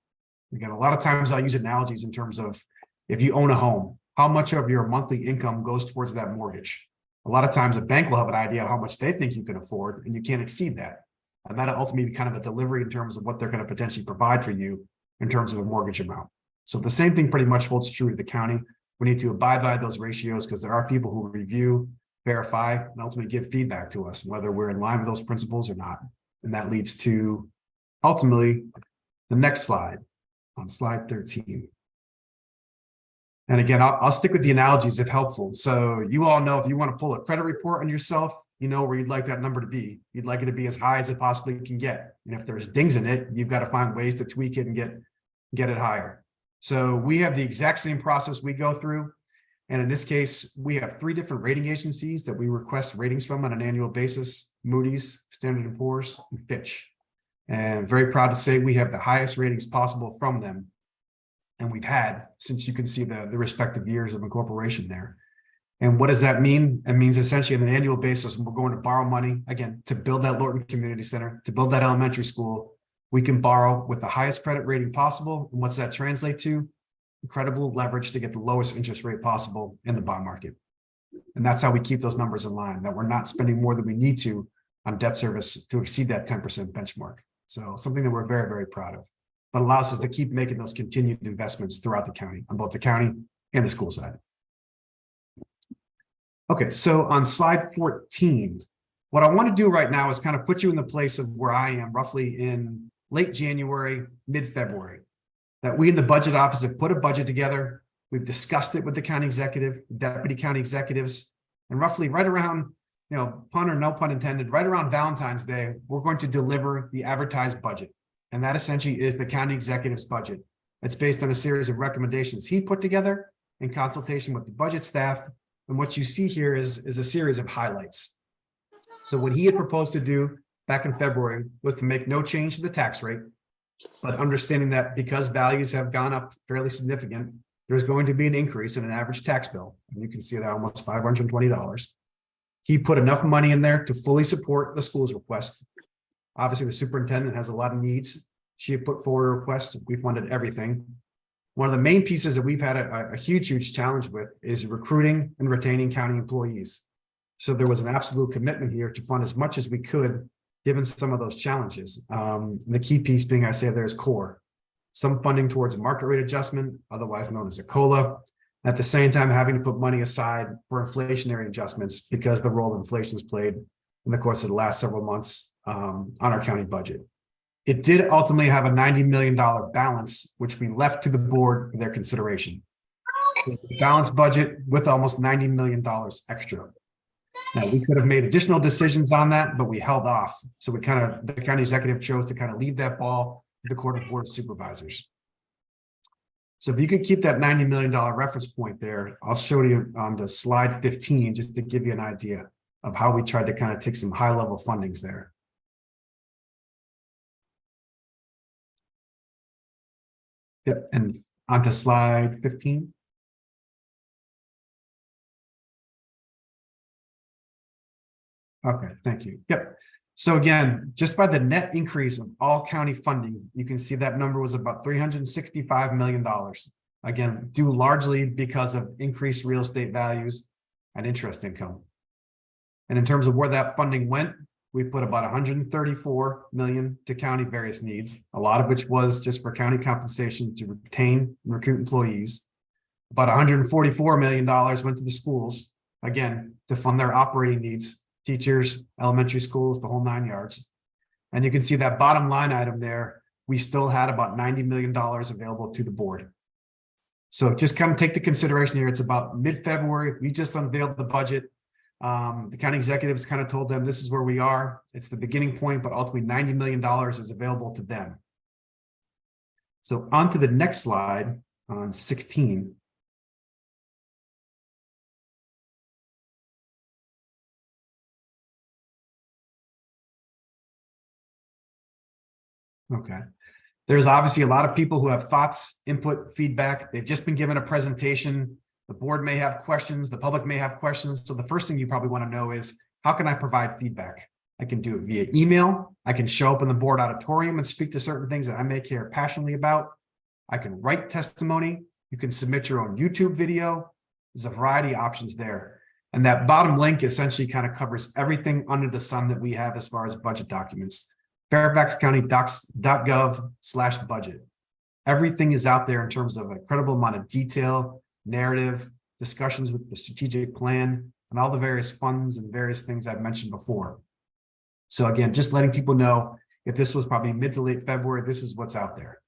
Again, a lot of times I'll use analogies in terms of if you own a home, how much of your monthly income goes towards that mortgage? A lot of times a bank will have an idea of how much they think you can afford, and you can't exceed that. And that'll ultimately be kind of a delivery in terms of what they're going to potentially provide for you in terms of a mortgage amount. So the same thing pretty much holds true to the county. We need to abide by those ratios because there are people who review, verify, and ultimately give feedback to us, whether we're in line with those principles or not. And that leads to ultimately the next slide, on slide 13. And again, I'll stick with the analogies if helpful. So you all know if you want to pull a credit report on yourself, you know where you'd like that number to be. You'd like it to be as high as it possibly can get. And if there's dings in it, you've got to find ways to tweak it and get it higher. So we have the exact same process we go through. And in this case, we have 3 different rating agencies that we request ratings from on an annual basis: Moody's, Standard & Poor's, and Fitch. And very proud to say we have the highest ratings possible from them. And we've had since you can see the respective years of incorporation there. And what does that mean? It means essentially on an annual basis, we're going to borrow money, again, to build that Lorton Community Center, to build that elementary school. We can borrow with the highest credit rating possible. And what's that translate to? Incredible leverage to get the lowest interest rate possible in the bond market. And that's how we keep those numbers in line, that we're not spending more than we need to on debt service to exceed that 10% benchmark. So something that we're very, very proud of, but allows us to keep making those continued investments throughout the county, on both the county and the school side. Okay, so on slide 14, what I want to do right now is kind of put you in the place of where I am roughly in late January, mid-February, that we in the budget office have put a budget together. We've discussed it with the county executive, deputy county executives, and roughly right around, pun or no pun intended, right around Valentine's Day, we're going to deliver the advertised budget. And that essentially is the county executive's budget. It's based on a series of recommendations he put together in consultation with the budget staff. And what you see here is a series of highlights. So what he had proposed to do back in February was to make no change to the tax rate, but understanding that because values have gone up fairly significant, there's going to be an increase in an average tax bill. And you can see that almost $520. He put enough money in there to fully support the school's request. Obviously, the superintendent has a lot of needs. She had put forward a request. We funded everything. One of the main pieces that we've had a huge challenge with is recruiting and retaining county employees. So there was an absolute commitment here to fund as much as we could, given some of those challenges. The key piece being, I say, there's core. Some funding towards a market rate adjustment, otherwise known as a COLA. At the same time, having to put money aside for inflationary adjustments because the role inflation has played in the course of the last several months on our county budget. It did ultimately have a $90 million balance, which we left to the board for their consideration. It's a balanced budget with almost $90 million extra. Now, we could have made additional decisions on that, but we held off. So the county executive chose to kind of leave that ball to the Court of Board of Supervisors. So if you could keep that $90 million reference point there, I'll show you on the slide 15, just to give you an idea of how we tried to kind of take some high level fundings there. Yep, and onto slide 15. Okay, thank you. Yep. So again, just by the net increase of all county funding, you can see that number was about $365 million. Again, due largely because of increased real estate values and interest income. And in terms of where that funding went, we put about $134 million to county various needs, a lot of which was just for county compensation to retain and recruit employees. About $144 million went to the schools, again, to fund their operating needs, teachers, elementary schools, the whole 9 yards. And you can see that bottom line item there, we still had about $90 million available to the board. So just kind of take the consideration here. It's about mid-February. We just unveiled the budget. The county executives kind of told them this is where we are. It's the beginning point, but ultimately $90 million is available to them. So on to the next slide on 16. Okay. There's obviously a lot of people who have thoughts, input, feedback. They've just been given a presentation. The board may have questions. The public may have questions. So the first thing you probably want to know is, how can I provide feedback? I can do it via email. I can show up in the board auditorium and speak to certain things that I may care passionately about. I can write testimony. You can submit your own YouTube video. There's a variety of options there. And that bottom link essentially kind of covers everything under the sun that we have as far as budget documents. fairfaxcounty.gov/budget. Everything is out there in terms of a credible amount of detail, narrative, discussions with the strategic plan, and all the various funds and various things I've mentioned before. So again, just letting people know, if this was probably mid to late February, this is what's out there.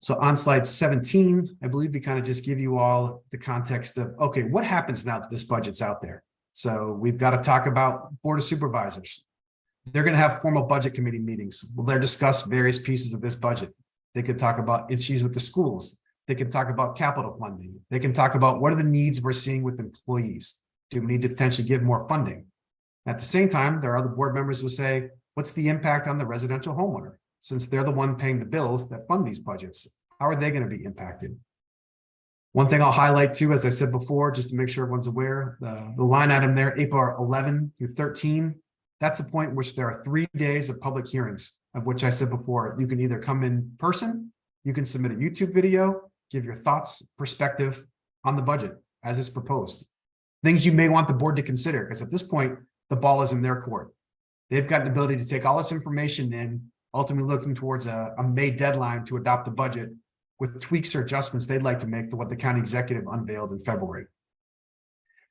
So on slide 17, I believe we kind of just give you all the context of, okay, what happens now that this budget's out there? So we've got to talk about Board of Supervisors. They're going to have formal budget committee meetings. Well, they'll discuss various pieces of this budget. They could talk about issues with the schools. They can talk about capital funding. They can talk about what are the needs we're seeing with employees. Do we need to potentially give more funding? At the same time, there are other board members who say, what's the impact on the residential homeowner? Since they're the one paying the bills that fund these budgets, how are they going to be impacted? One thing I'll highlight too, as I said before, just to make sure everyone's aware, the line item there, April 11 through 13, that's a point in which there are 3 days of public hearings, of which I said before, you can either come in person, you can submit a YouTube video, give your thoughts, perspective on the budget as it's proposed. Things you may want the board to consider, because at this point, the ball is in their court. They've got the ability to take all this information in, ultimately looking towards a May deadline to adopt the budget with tweaks or adjustments they'd like to make to what the county executive unveiled in February.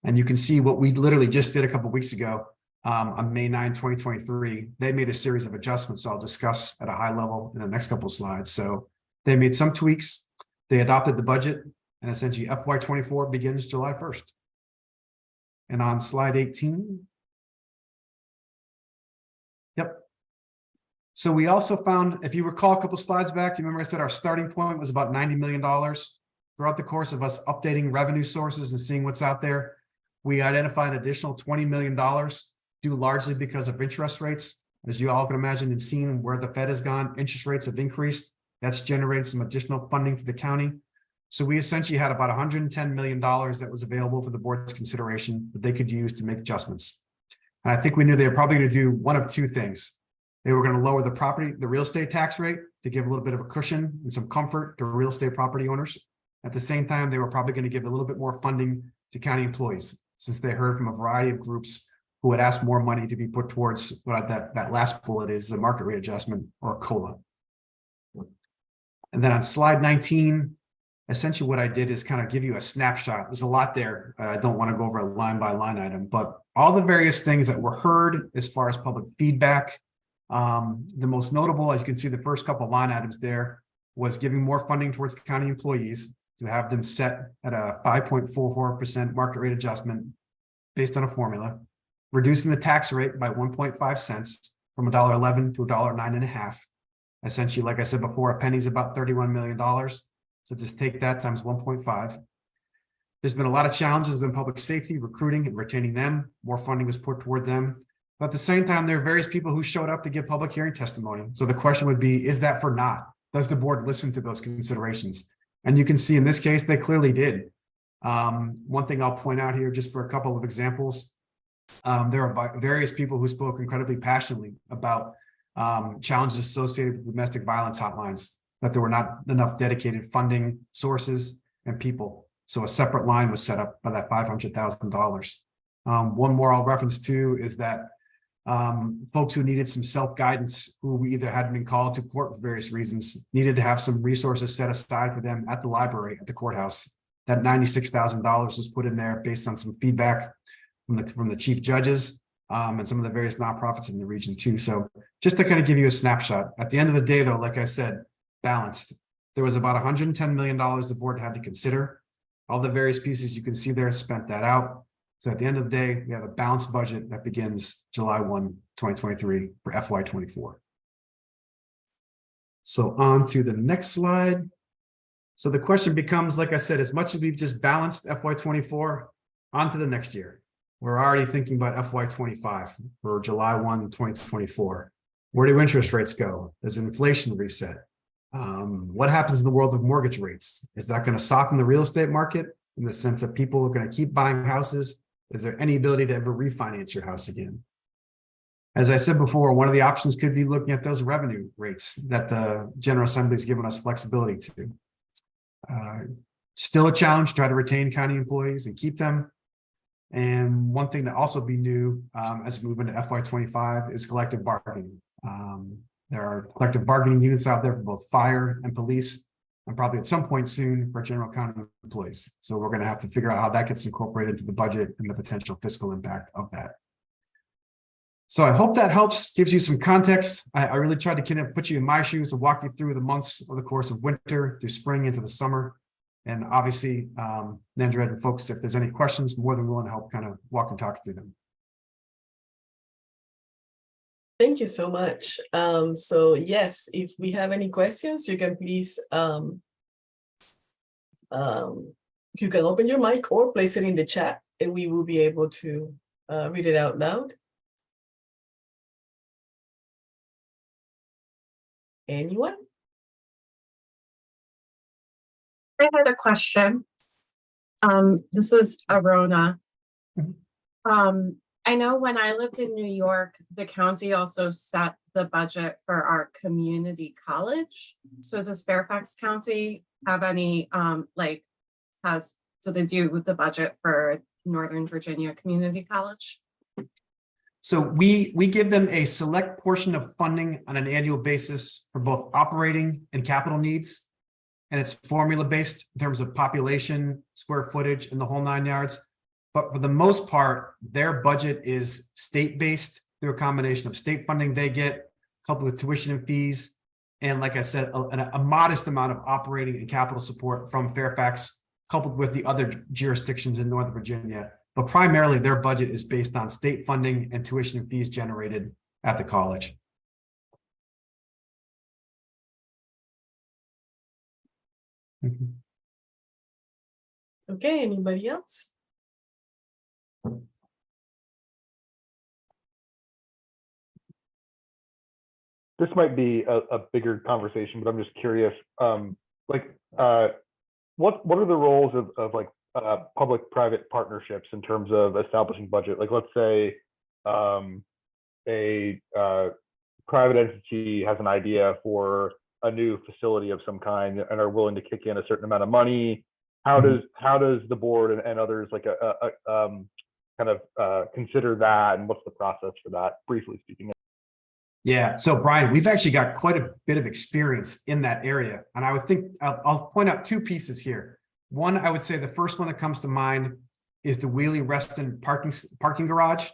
And you can see what we literally just did a couple of weeks ago on May 9, 2023. They made a series of adjustments I'll discuss at a high level in the next couple of slides. So they made some tweaks. They adopted the budget, and essentially FY24 begins July 1st. And on slide 18. Yep. So we also found, if you recall a couple slides back, you remember I said our starting point was about $90 million. Throughout the course of us updating revenue sources and seeing what's out there, we identified an additional $20 million, due largely because of interest rates. As you all can imagine and seeing where the Fed has gone, interest rates have increased. That's generated some additional funding for the county. So we essentially had about $110 million that was available for the board's consideration that they could use to make adjustments. And I think we knew they were probably going to do one of two things. They were going to lower the real estate tax rate to give a little bit of a cushion and some comfort to real estate property owners. At the same time, they were probably going to give a little bit more funding to county employees, since they heard from a variety of groups who had asked more money to be put towards what that last bullet is, the market rate adjustment, or COLA. And then on slide 19, essentially what I did is kind of give you a snapshot. There's a lot there. I don't want to go over a line by line item, but all the various things that were heard as far as public feedback. The most notable, as you can see, the first couple of line items there was giving more funding towards county employees to have them set at a 5.44% market rate adjustment based on a formula, reducing the tax rate by 1.5 cents from $1.11 to $1.95. Essentially, like I said before, a penny is about $31 million. So just take that times 1.5. There's been a lot of challenges in public safety, recruiting and retaining them. More funding was put toward them. But at the same time, there are various people who showed up to give public hearing testimony. So the question would be, is that for naught? Does the board listen to those considerations? And you can see in this case, they clearly did. One thing I'll point out here, just for a couple of examples, there are various people who spoke incredibly passionately about challenges associated with domestic violence hotlines, that there were not enough dedicated funding sources and people. So a separate line was set up by that $500,000. One more I'll reference to is that folks who needed some self-guidance, who either hadn't been called to court for various reasons, needed to have some resources set aside for them at the library, at the courthouse. That $96,000 was put in there based on some feedback from the chief judges and some of the various nonprofits in the region too. So just to kind of give you a snapshot, at the end of the day though, like I said, balanced. There was about $110 million the board had to consider. All the various pieces you can see there spent that out. So at the end of the day, we have a balanced budget that begins July 1, 2023 for FY24. So on to the next slide. So the question becomes, like I said, as much as we've just balanced FY24, on to the next year. We're already thinking about FY25 for July 1, 2024. Where do interest rates go? Does inflation reset? What happens in the world of mortgage rates? Is that going to soften the real estate market in the sense that people are going to keep buying houses? Is there any ability to ever refinance your house again? As I said before, one of the options could be looking at those revenue rates that the General Assembly has given us flexibility to. Still a challenge to try to retain county employees and keep them. And one thing to also be new as we move into FY25 is collective bargaining. There are collective bargaining units out there for both fire and police, and probably at some point soon for general county employees. So we're going to have to figure out how that gets incorporated into the budget and the potential fiscal impact of that. So I hope that helps, gives you some context. I really tried to kind of put you in my shoes to walk you through the months of the course of winter through spring into the summer. And obviously, Nandred and folks, if there's any questions, more than willing to help kind of walk and talk through them. Thank you so much. So yes, if we have any questions, you can please you can open your mic or place it in the chat, and we will be able to read it out loud. Anyone? I had a question. This is Arona. I know when I lived in New York, the county also set the budget for our community college. So does Fairfax County have any, do they do with the budget for Northern Virginia Community College? So we give them a select portion of funding on an annual basis for both operating and capital needs. And it's formula based in terms of population, square footage, and the whole 9 yards. But for the most part, their budget is state-based through a combination of state funding they get, coupled with tuition and fees. And like I said, a modest amount of operating and capital support from Fairfax, coupled with the other jurisdictions in Northern Virginia. But primarily their budget is based on state funding and tuition and fees generated at the college. Okay, anybody else? This might be a bigger conversation, but I'm just curious, what are the roles of like public-private partnerships in terms of establishing budget? Like, let's say a private entity has an idea for a new facility of some kind and are willing to kick in a certain amount of money. How does the board and others like consider that, and what's the process for that, briefly speaking? Yeah, so Brian, we've actually got quite a bit of experience in that area. And I would think I'll point out two pieces here. One, I would say the first one that comes to mind is the Wheelie-Reston parking garage,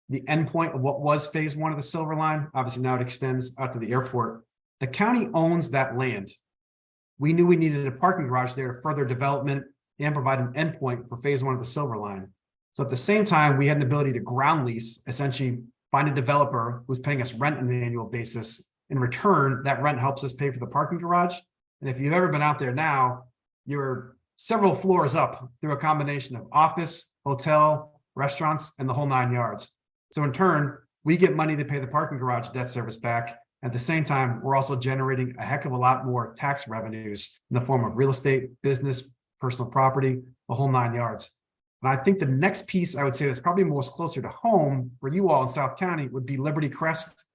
the endpoint of what was phase 1 of the Silver Line. Obviously now it extends out to the airport. The county owns that land. We knew we needed a parking garage there to further development and provide an endpoint for phase 1 of the Silver Line. So at the same time, we had an ability to ground lease, essentially find a developer who's paying us rent on an annual basis. In return, that rent helps us pay for the parking garage. And if you've ever been out there now, you're several floors up through a combination of office, hotel, restaurants, and the whole 9 yards. So in turn, we get money to pay the parking garage debt service back. At the same time, we're also generating a heck of a lot more tax revenues in the form of real estate, business, personal property, the whole 9 yards. And I think the next piece I would say that's probably most closer to home for you all in South County would be Liberty Crest,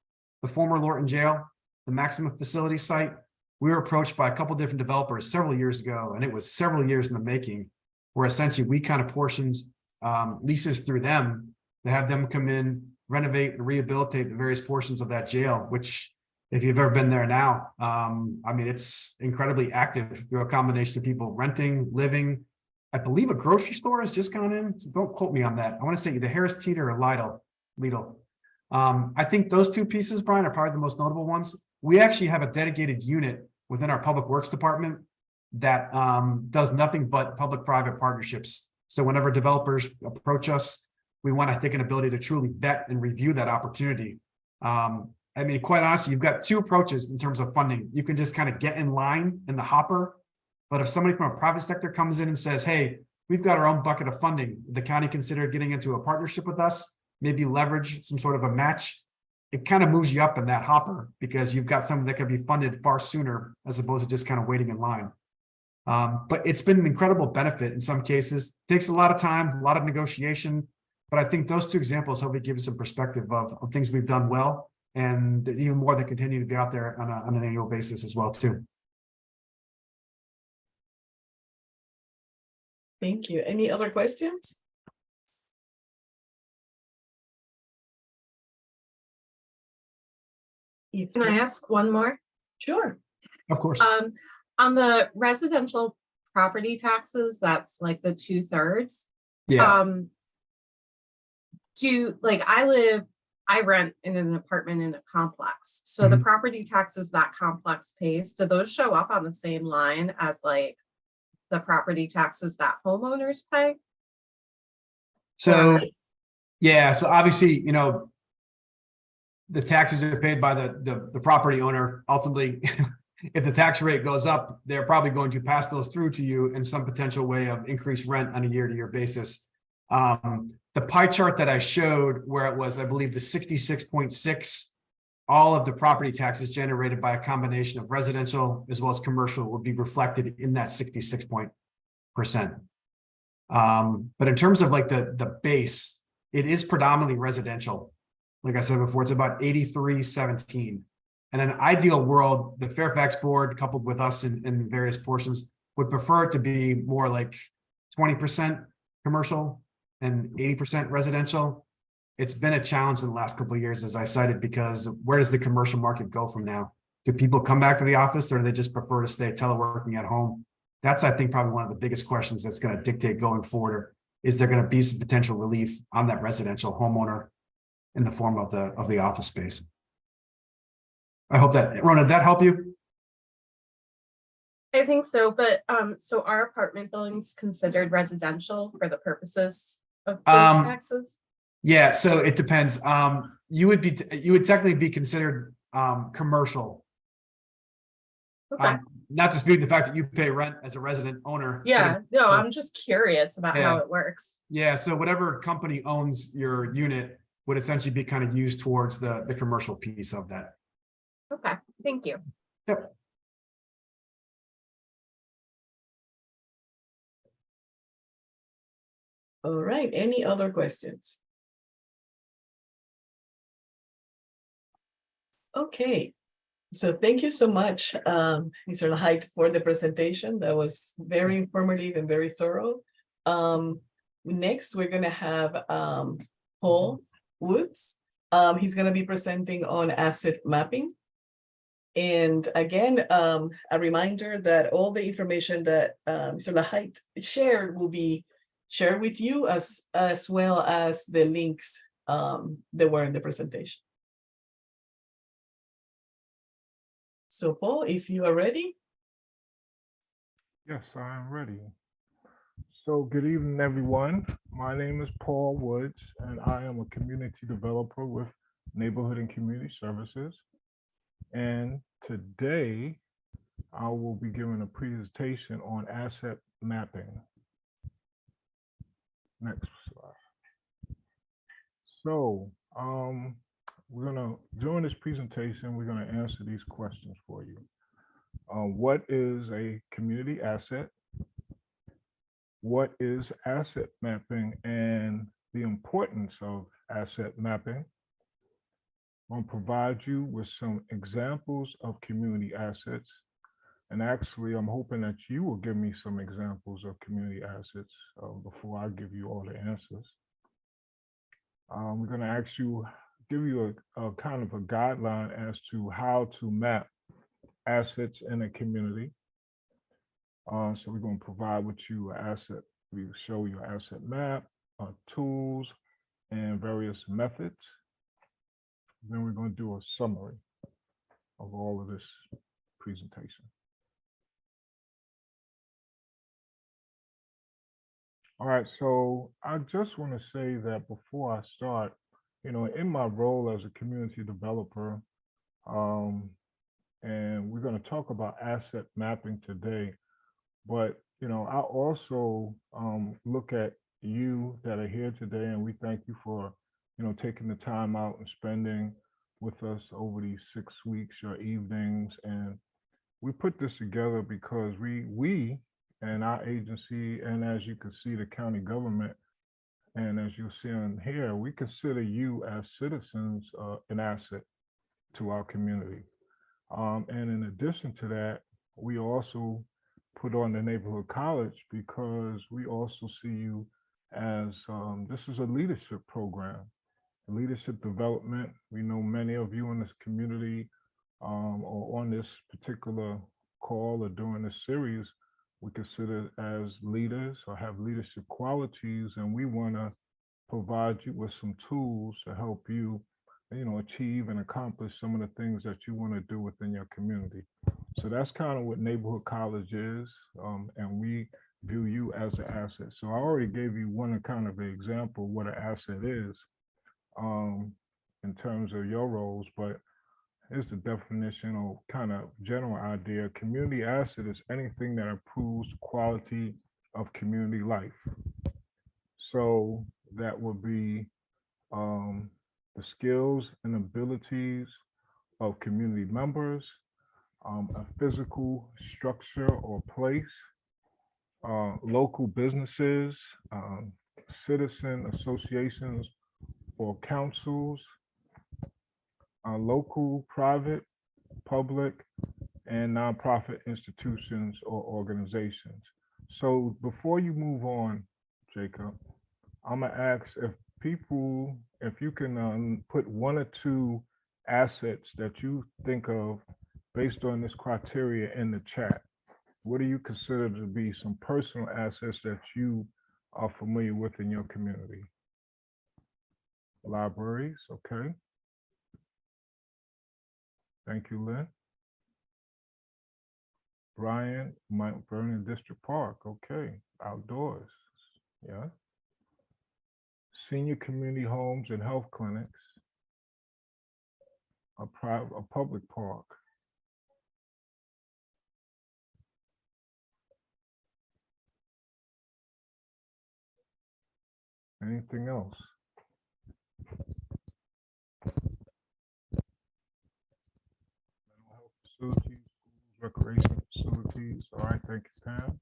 the former Lorton Jail, the maximum facility site. We were approached by a couple different developers several years ago, and it was several years in the making, where essentially we kind of portioned leases through them to have them come in, renovate and rehabilitate the various portions of that jail, which if you've ever been there now, I mean, it's incredibly active through a combination of people renting, living. I believe a grocery store has just gone in, so don't quote me on that. I want to say either Harris Teeter or Lidl. I think those two pieces, Brian, are probably the most notable ones. We actually have a dedicated unit within our public works department that does nothing but public-private partnerships So whenever developers approach us, we want, I think, an ability to truly vet and review that opportunity. I mean, quite honestly, you've got two approaches in terms of funding. You can just kind of get in line in the hopper. But if somebody from a private sector comes in and says, hey, we've got our own bucket of funding, the county considered getting into a partnership with us, maybe leverage some sort of a match, it kind of moves you up in that hopper because you've got something that can be funded far sooner as opposed to just kind of waiting in line. But it's been an incredible benefit in some cases. It takes a lot of time, a lot of negotiation. But I think those two examples hopefully give us some perspective of things we've done well and even more that continue to be out there on an annual basis as well, too. Thank you. Any other questions? Can I ask one more? Sure. Of course. On the residential property taxes, that's like the 2/3. Yeah. I rent in an apartment in a complex. So the property taxes that complex pays, do those show up on the same line as like the property taxes that homeowners pay? So, yeah, so obviously, you know, the taxes are paid by the property owner. Ultimately, if the tax rate goes up, they're probably going to pass those through to you in some potential way of increased rent on a year-to-year basis. The pie chart that I showed where it was, I believe, the 66.6, all of the property taxes generated by a combination of residential as well as commercial would be reflected in that 66%. But in terms of like the base, it is predominantly residential. Like I said before, it's about 83-17. In an ideal world, the Fairfax board, coupled with us in various portions, would prefer it to be more like 20% commercial and 80% residential. It's been a challenge in the last couple of years, as I cited, because where does the commercial market go from now? Do people come back to the office or do they just prefer to stay teleworking at home? That's, I think, probably one of the biggest questions that's going to dictate going forward. Is there going to be some potential relief on that residential homeowner in the form of the office space? I hope that, Rona, did that help you? I think so, but so are apartment buildings considered residential for the purposes of those taxes? Yeah, so it depends. You would technically be considered commercial. Okay. Not disputing the fact that you pay rent as a resident owner. Yeah, no, I'm just curious about how it works. Yeah, so whatever company owns your unit would essentially be kind of used towards the commercial piece of that. Okay, thank you. Yep. All right, any other questions? Okay, so thank you so much, Mr. Lahite, for the presentation. That was very informative and very thorough. Next, we're gonna have Paul Woods. He's gonna be presenting on asset mapping. And again, a reminder that all the information that Mr. Lahite shared will be shared with you as well as the links that were in the presentation. So Paul, if you are ready. Yes, I am ready. So good evening, everyone. My name is Paul Woods, and I am a community developer with Neighborhood and Community Services. And today, I will be giving a presentation on asset mapping. Next slide. So, during this presentation, we're gonna answer these questions for you. What is a community asset? What is asset mapping and the importance of asset mapping? I'm gonna provide you with some examples of community assets. And actually, I'm hoping that you will give me some examples of community assets before I give you all the answers. We're gonna give you a kind of a guideline as to how to map assets in a community. So we're going to provide with you an asset. We will show you an asset map, tools, and various methods. Then we're going to do a summary of all of this presentation. All right, so I just want to say that before I start, in my role as a community developer, um, and we're going to talk about asset mapping today, but I also look at you that are here today, and we thank you for taking the time out and spending with us over these 6 weeks, your evenings, and we put this together because we and our agency, and as you can see, the county government, and as you'll see on here, we consider you as citizens an asset to our community. And in addition to that, we also put on the neighborhood college because we also see you as this is a leadership program, leadership development. We know many of you in this community or on this particular call or during this series, we consider as leaders or have leadership qualities, and we want to provide you with some tools to help you, achieve and accomplish some of the things that you want to do within your community. So that's kind of what neighborhood college is, and we view you as an asset. So I already gave you one kind of an example of what an asset is in terms of your roles, but here's the definition or kind of general idea. Community asset is anything that improves the quality of community life. So that would be the skills and abilities of community members, a physical structure or place, local businesses, citizen associations or councils, local, private, public, and nonprofit institutions or organizations. So before you move on, Jacob, I'm gonna ask if you can put one or two assets that you think of based on this criteria in the chat. What do you consider to be some personal assets that you are familiar with in your community? Libraries, okay. Thank you, Lynn. Brian, Mount Vernon District Park, okay. Outdoors, yeah. Senior community homes and health clinics, a public park. Anything else? Mental health facilities, schools, recreation facilities. All right, thank you, Pam.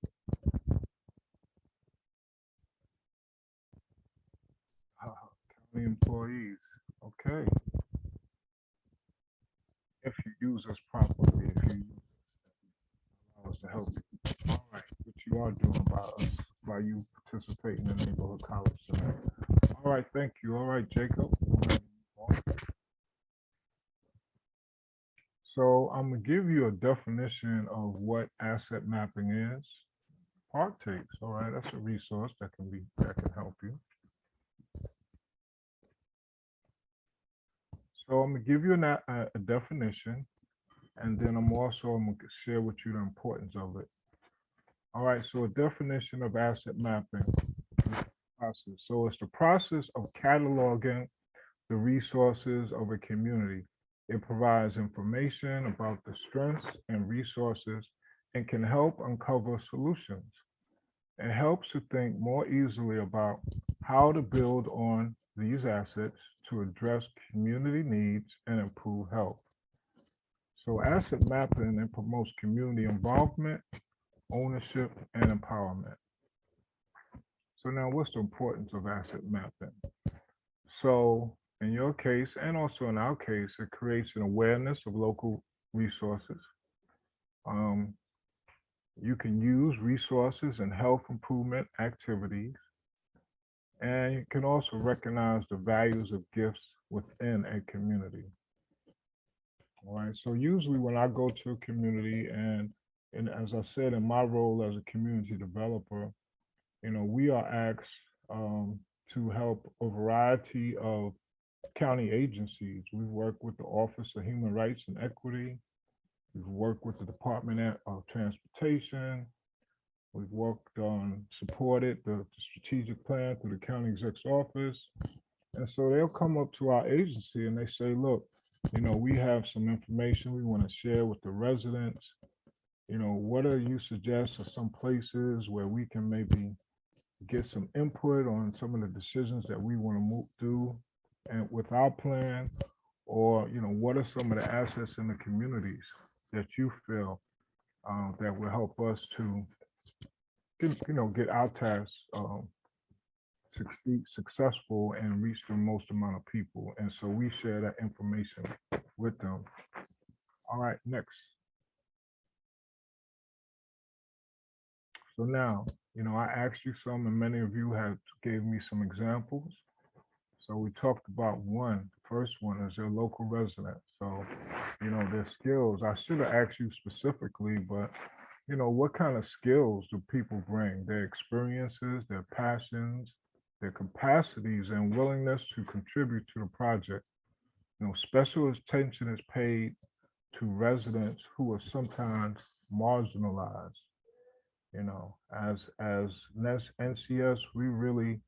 County employees, okay. If you use us properly, if you allow us to help you. All right, what you are doing by us, by you participating in neighborhood college tonight. All right, thank you. All right, Jacob. So I'm gonna give you a definition of what asset mapping is. Park takes, all right, that's a resource that can help you. So I'm gonna give you a definition, and then I'm gonna share with you the importance of it. All right, so a definition of asset mapping process. So it's the process of cataloging the resources of a community. It provides information about the strengths and resources and can help uncover solutions. It helps to think more easily about how to build on these assets to address community needs and improve health. So asset mapping and promotes community involvement, ownership, and empowerment. So now what's the importance of asset mapping? So in your case, and also in our case, it creates an awareness of local resources. You can use resources in health improvement activities, and you can also recognize the values of gifts within a community. All right, so usually when I go to a community, and as I said, in my role as a community developer, we are asked to help a variety of county agencies. We've worked with the Office of Human Rights and Equity. We've worked with the Department of Transportation. We've worked on, supported the strategic plan through the county exec's office. And so they'll come up to our agency and they say, look, we have some information we want to share with the residents. What do you suggest are some places where we can maybe get some input on some of the decisions that we want to move through and with our plan? Or, what are some of the assets in the communities that you feel that will help us to get our tasks successful and reach the most amount of people. And so we share that information with them. All right, next. So now, I asked you some, and many of you have gave me some examples. So we talked about one. The first one is your local resident. So, their skills. I should have asked you specifically, but what kind of skills do people bring? Their experiences, their passions, their capacities, and willingness to contribute to the project. Special attention is paid to residents who are sometimes marginalized. As NCS, we really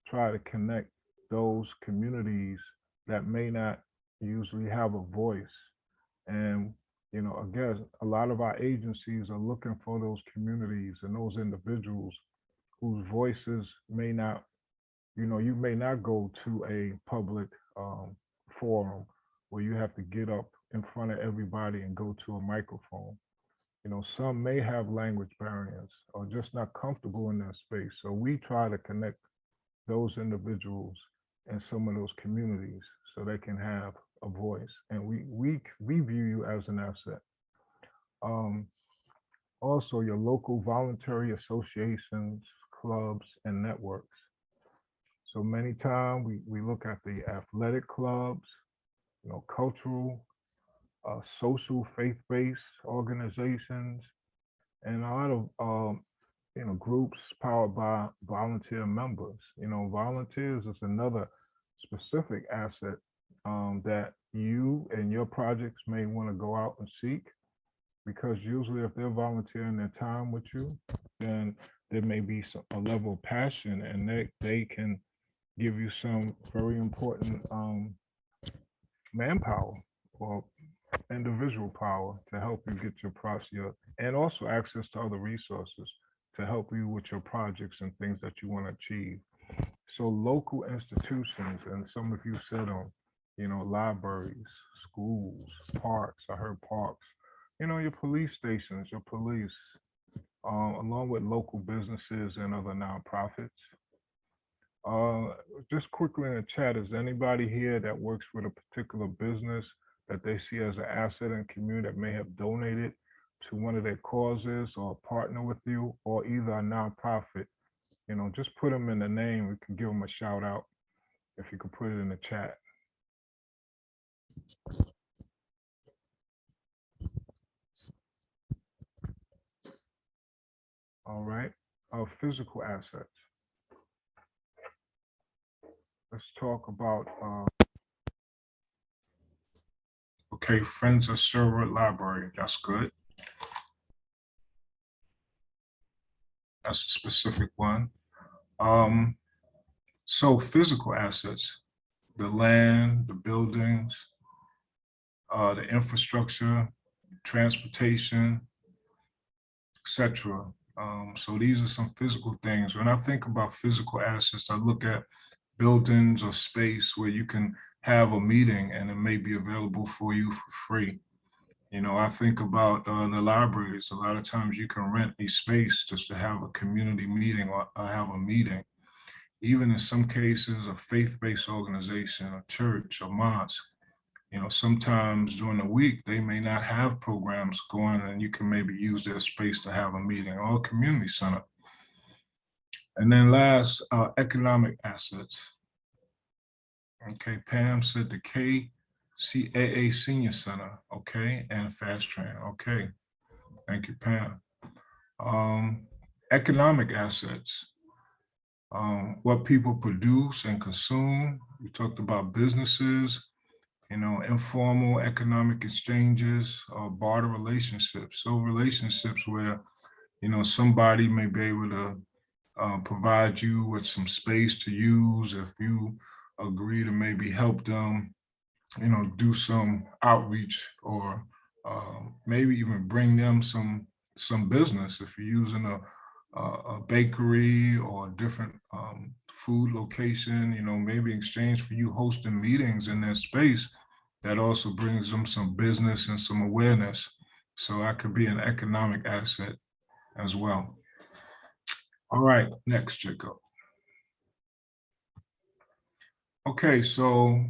try to connect those communities that may not usually have a voice. And again, a lot of our agencies are looking for those communities and those individuals whose voices may not, you may not go to a public forum where you have to get up in front of everybody and go to a microphone. Some may have language barriers or just not comfortable in that space. So we try to connect those individuals in some of those communities so they can have a voice, and we view you as an asset. Also, your local voluntary associations, clubs, and networks. So many times we look at the athletic clubs, cultural, social, faith-based organizations, and a lot of groups powered by volunteer members. Volunteers is another specific asset that you and your projects may want to go out and seek, because usually if they're volunteering their time with you, then there may be a level of passion, and they can give you some very important manpower or individual power to help you get your process, and also access to other resources to help you with your projects and things that you want to achieve. So local institutions, and some of you said on, libraries, schools, parks. I heard parks. Your police stations, your police, along with local businesses and other nonprofits. Just quickly in the chat, is anybody here that works with a particular business that they see as an asset in the community that may have donated to one of their causes or partner with you, or either a nonprofit? Just put them in the name. We can give them a shout out if you could put it in the chat. All right, physical assets. Let's talk about, okay, Friends of Sherwood Library, that's good. That's a specific one. So physical assets, the land, the buildings, the infrastructure, transportation, etc. So these are some physical things. When I think about physical assets, I look at buildings or space where you can have a meeting and it may be available for you for free. I think about the libraries. A lot of times you can rent a space just to have a community meeting or have a meeting. Even in some cases, a faith-based organization, a church, a mosque, sometimes during the week, they may not have programs going, and you can maybe use their space to have a meeting, or a community center. And then last, economic assets. Okay, Pam said the KCAA Senior Center, okay, and Fast Train, okay. Thank you, Pam. Economic assets, what people produce and consume. We talked about businesses, informal economic exchanges, barter relationships. So relationships where, Somebody may be able to provide you with some space to use if you agree to maybe help them, do some outreach, or maybe even bring them some business if you're using a bakery or a different food location, maybe in exchange for you hosting meetings in their space. That also brings them some business and some awareness. So that could be an economic asset as well. All right, next, Jacob. Okay, so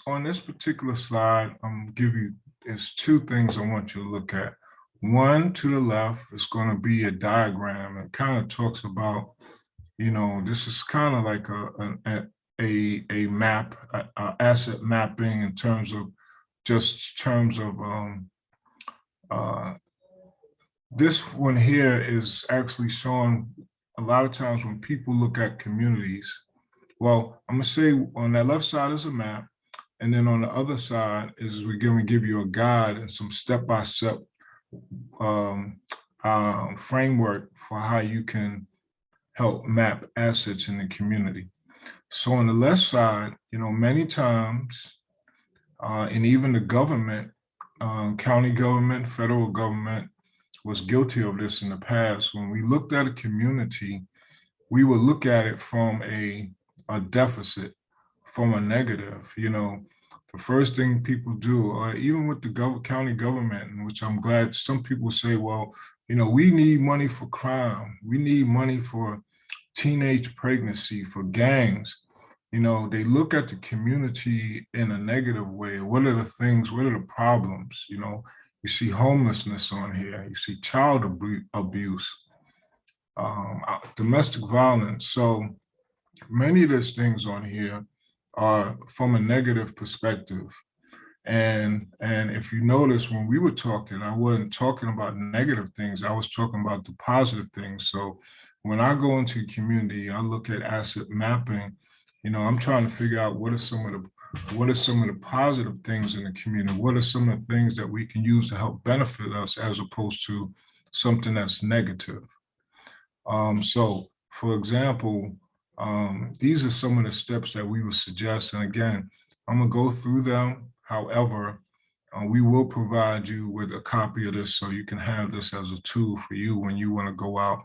on this particular slide, I'm give you, there's two things I want you to look at. One to the left is going to be a diagram. It kind of talks about, this is kind of like a map, asset mapping in terms of this one here is actually showing a lot of times when people look at communities. Well, I'm gonna say on that left side is a map, and then on the other side is we're going to give you a guide and some step-by-step framework for how you can help map assets in the community. So on the left side, many times, and even the government, county government, federal government was guilty of this in the past. When we looked at a community, we would look at it from a deficit, from a negative. The first thing people do, or even with the county government, which I'm glad some people say, well, we need money for crime. We need money for teenage pregnancy, for gangs. They look at the community in a negative way. What are the things, what are the problems? You see homelessness on here. You see child abuse, domestic violence. So many of these things on here are from a negative perspective. And if you notice, when we were talking, I wasn't talking about negative things. I was talking about the positive things. So when I go into a community, I look at asset mapping. I'm trying to figure out what are some of the positive things in the community. What are some of the things that we can use to help benefit us as opposed to something that's negative? So, for example, these are some of the steps that we would suggest. And again, I'm going to go through them. However, we will provide you with a copy of this so you can have this as a tool for you when you want to go out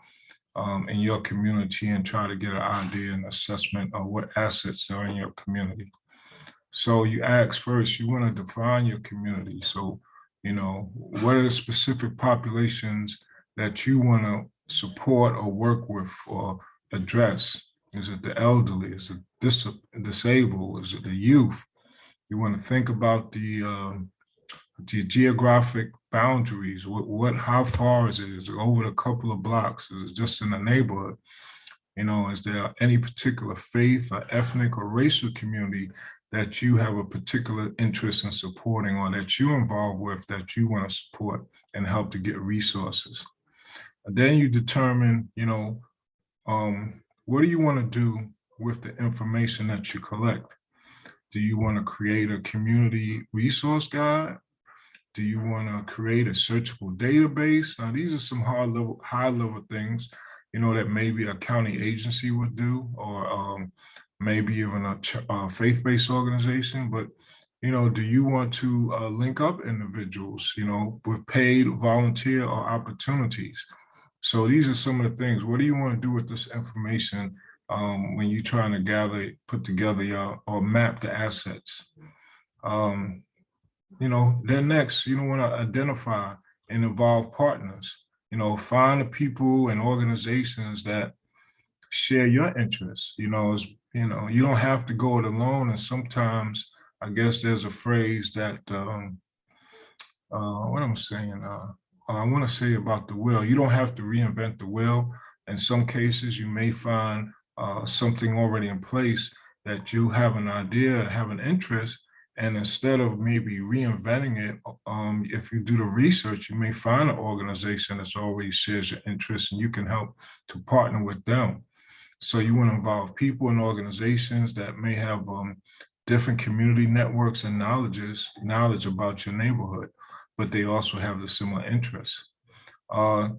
in your community and try to get an idea and assessment of what assets are in your community. So you ask first, you want to define your community. So, what are the specific populations that you want to support or work with or address? Is it the elderly? Is it disabled? Is it the youth? You want to think about the geographic boundaries. How far is it? Is it over a couple of blocks? Is it just in the neighborhood? Is there any particular faith or ethnic or racial community that you have a particular interest in supporting, or that you're involved with, that you want to support and help to get resources? And then you determine, what do you want to do with the information that you collect? Do you want to create a community resource guide? Do you want to create a searchable database? Now, these are some high level things, that maybe a county agency would do, or maybe even a faith-based organization. But, do you want to link up individuals, with paid volunteer or opportunities? So these are some of the things. What do you want to do with this information when you're trying to put together or map the assets? Then next, you want to identify and involve partners. Find the people and organizations that share your interests. You don't have to go it alone. And sometimes, I guess there's a phrase that, what I'm saying, I want to say about the wheel. You don't have to reinvent the wheel. In some cases, you may find something already in place that you have an idea, have an interest, and instead of maybe reinventing it, if you do the research, you may find an organization that's already shares your interests, and you can help to partner with them. So you want to involve people and organizations that may have different community networks and knowledge about your neighborhood, but they also have the similar interests.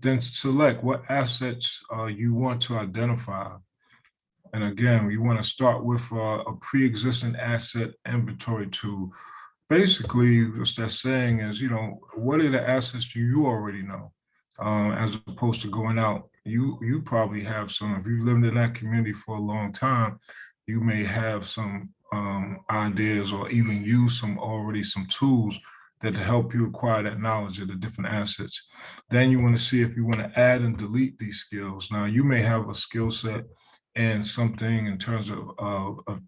Then select what assets you want to identify. And again, we want to start with a pre-existing asset inventory tool. Basically, what that's saying is, what are the assets you already know, as opposed to going out. You probably have some. If you've lived in that community for a long time, you may have some ideas or even use some tools that help you acquire that knowledge of the different assets. Then you want to see if you want to add and delete these skills. Now, you may have a skill set and something in terms of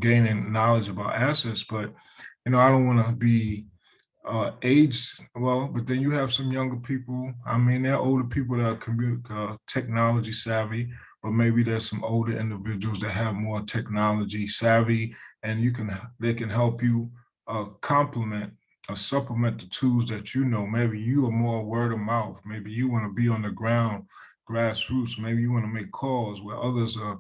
gaining knowledge about assets, but I don't want to be aged well, but then you have some younger people. I mean, there are older people that are technology savvy, but maybe there's some older individuals that have more technology savvy, and they can help you complement or supplement the tools that Maybe you are more word of mouth. Maybe you want to be on the ground, grassroots. Maybe you want to make calls where others are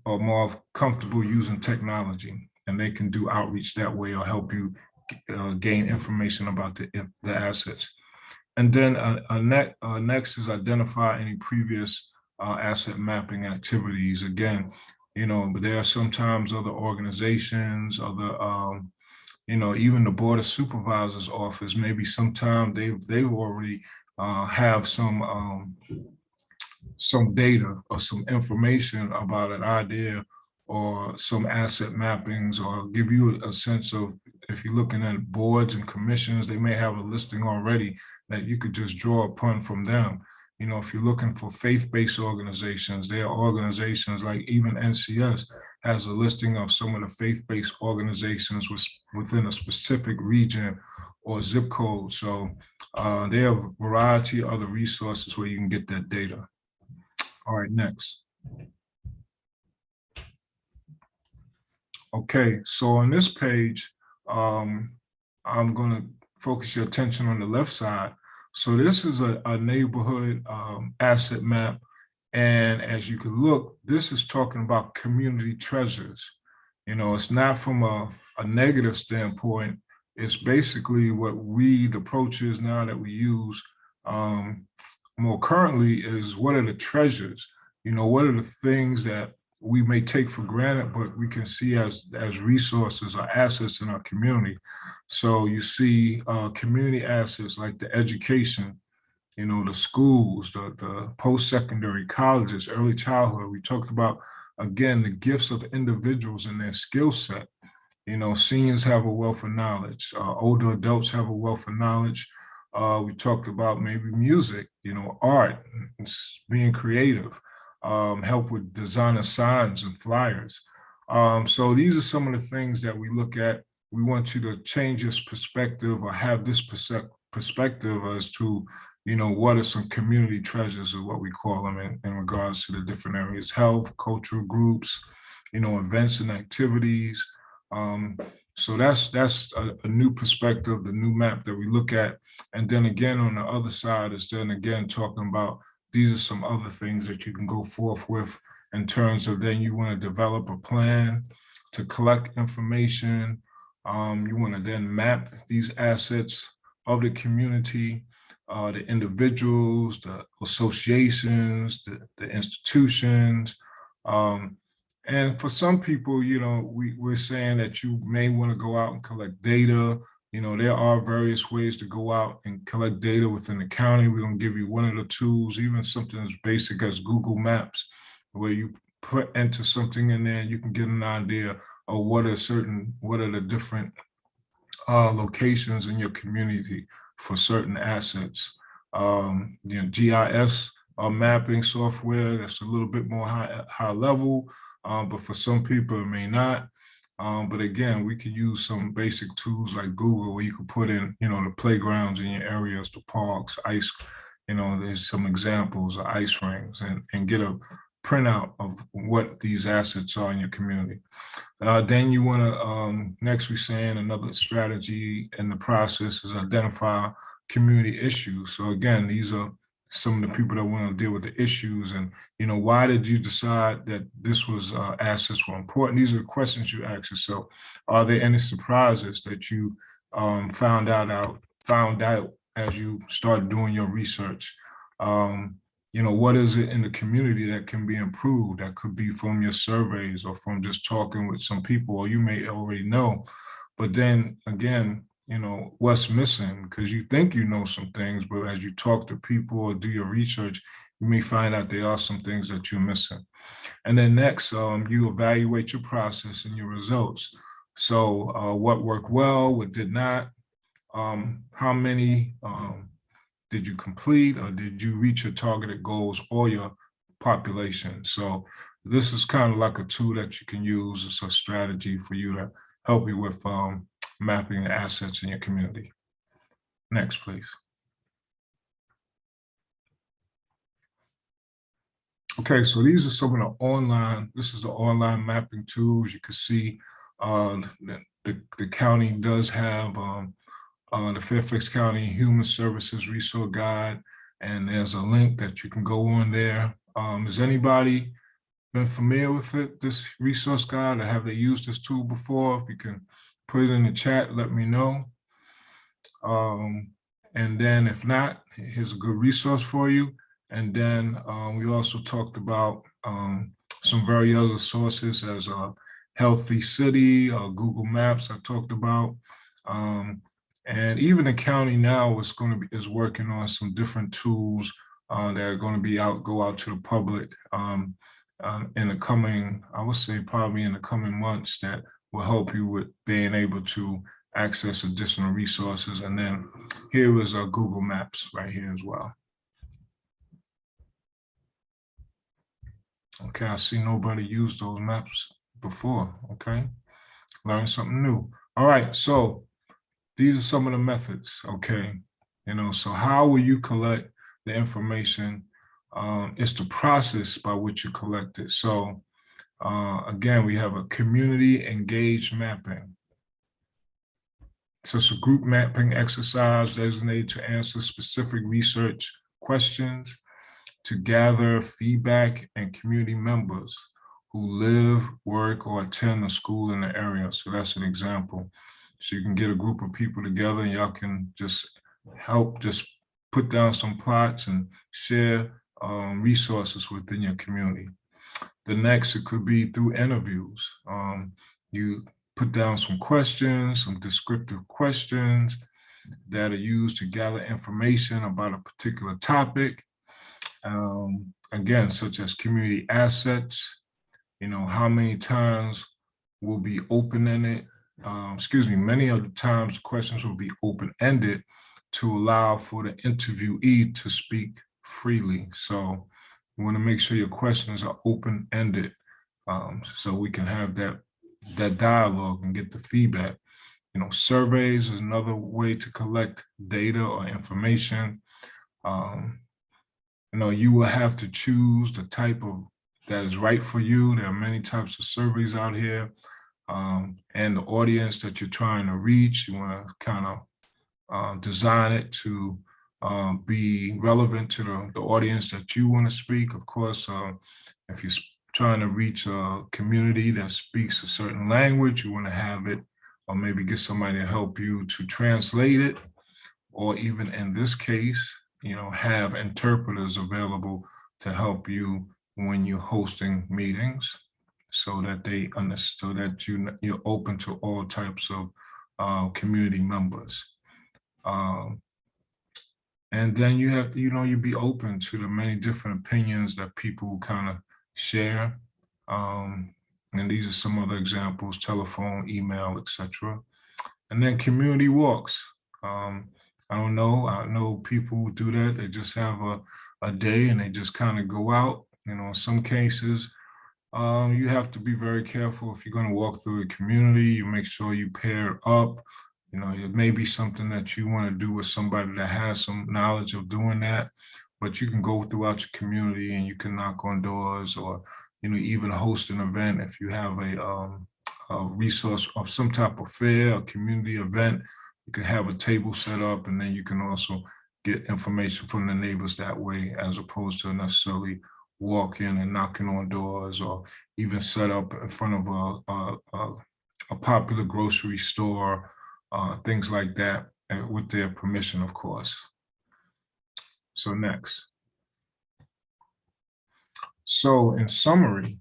more comfortable using technology, and they can do outreach that way or help you gain information about the assets. And then next is identify any previous asset mapping activities. Again, but there are sometimes other organizations, even the Board of Supervisors office, maybe sometime they've already have some data or some information about an idea or some asset mappings, or give you a sense of, if you're looking at boards and commissions, they may have a listing already that you could just draw upon from them. If you're looking for faith-based organizations, there are organizations like even NCS has a listing of some of the faith-based organizations within a specific region or zip code. So there are a variety of other resources where you can get that data. All right, next. Okay, so on this page, I'm going to focus your attention on the left side. So this is a neighborhood asset map. And as you can look, this is talking about community treasures. It's not from a negative standpoint. It's basically what the approach is now that we use more currently is, what are the treasures? What are the things that we may take for granted, but we can see as resources or assets in our community. So you see community assets like the education, the schools, the post-secondary colleges, early childhood. We talked about, again, the gifts of individuals and their skill set. Seniors have a wealth of knowledge. Older adults have a wealth of knowledge. We talked about maybe music, art, being creative. Help with designer signs and flyers. So these are some of the things that we look at. We want you to change this perspective or have this perspective as to, what are some community treasures, or what we call them in regards to the different areas: health, cultural groups, events and activities. So that's a new perspective, the new map that we look at. And then again, on the other side is then again talking about, these are some other things that you can go forth with in terms of, then you want to develop a plan to collect information. You want to then map these assets of the community, the individuals, the associations, the institutions. And for some people, we're saying that you may want to go out and collect data. There are various ways to go out and collect data within the county. We're going to give you one of the tools, even something as basic as Google Maps, where you enter something in there and you can get an idea of what are the different locations in your community for certain assets. GIS mapping software, that's a little bit more high level, but for some people it may not. But again, we could use some basic tools like Google, where you could put in, the playgrounds in your areas, the parks, ice, there's some examples of ice rings, and get a printout of what these assets are in your community. Then you want to, next we're saying another strategy in the process is identify community issues. So again, these are some of the people that want to deal with the issues, and why did you decide that this was assets were important? These are the questions you ask yourself. Are there any surprises that you found out as you started doing your research? You know, what is it in the community that can be improved? That could be from your surveys or from just talking with some people, or you may already know. But then again, you know, what's missing? Because you think you know some things, but as you talk to people or do your research, you may find out there are some things that you're missing. And then next, you evaluate your process and your results. So what worked well, what did not, how many did you complete, or did you reach your targeted goals or your population? So this is kind of like a tool that you can use. It's a strategy for you to help you with mapping the assets in your community. Next, please. Okay, so these are some of the online, this is the online mapping tools. You can see the county does have the Fairfax County Human Services Resource Guide, and there's a link that you can go on there. Has anybody been familiar with it, this resource guide, or have they used this tool before? If you can put it in the chat, let me know. And then if not, here's a good resource for you. And then we also talked about some very other sources as a Healthy City, Google Maps I talked about. And even the county now is working on some different tools that are going to go out to the public in the coming, I would say probably in the coming months, that will help you with being able to access additional resources. And then here is Google Maps right here as well. Okay, I see nobody used those maps before. Okay, learn something new. All right, so these are some of the methods. Okay, you know, so how will you collect the information? It's the process by which you collect it. So again, we have a community engaged mapping. So it's a group mapping exercise designated to answer specific research questions, to gather feedback and community members who live, work, or attend a school in the area. So that's an example. So you can get a group of people together and y'all can just help just put down some plots and share resources within your community. The next, it could be through interviews. You put down some questions, some descriptive questions that are used to gather information about a particular topic. Again, such as community assets, you know, how many times will be open-ended. Many of the times questions will be open-ended to allow for the interviewee to speak freely. So you want to make sure your questions are open-ended so we can have that dialogue and get the feedback. You know, surveys is another way to collect data or information. You know, you will have to choose the type of that is right for you. There are many types of surveys out here, and the audience that you're trying to reach. You want to kind of design it to be relevant to the audience that you want to speak. Of course, if you're trying to reach a community that speaks a certain language, you want to have it, or maybe get somebody to help you to translate it, or even in this case, you know, have interpreters available to help you when you're hosting meetings, so that they understand that you're open to all types of community members. And then you have, you know, you be open to the many different opinions that people kind of share. And these are some other examples: telephone, email, etc. And then community walks. I don't know. I know people who do that. They just have a day and they just kind of go out. You know, in some cases, you have to be very careful if you're going to walk through a community. You make sure you pair up. You know, it may be something that you want to do with somebody that has some knowledge of doing that, but you can go throughout your community and you can knock on doors, or, you know, even host an event if you have a resource of some type of fair or community event. You can have a table set up, and then you can also get information from the neighbors that way, as opposed to necessarily walk in and knocking on doors, or even set up in front of a popular grocery store, things like that, with their permission, of course. So next. So in summary,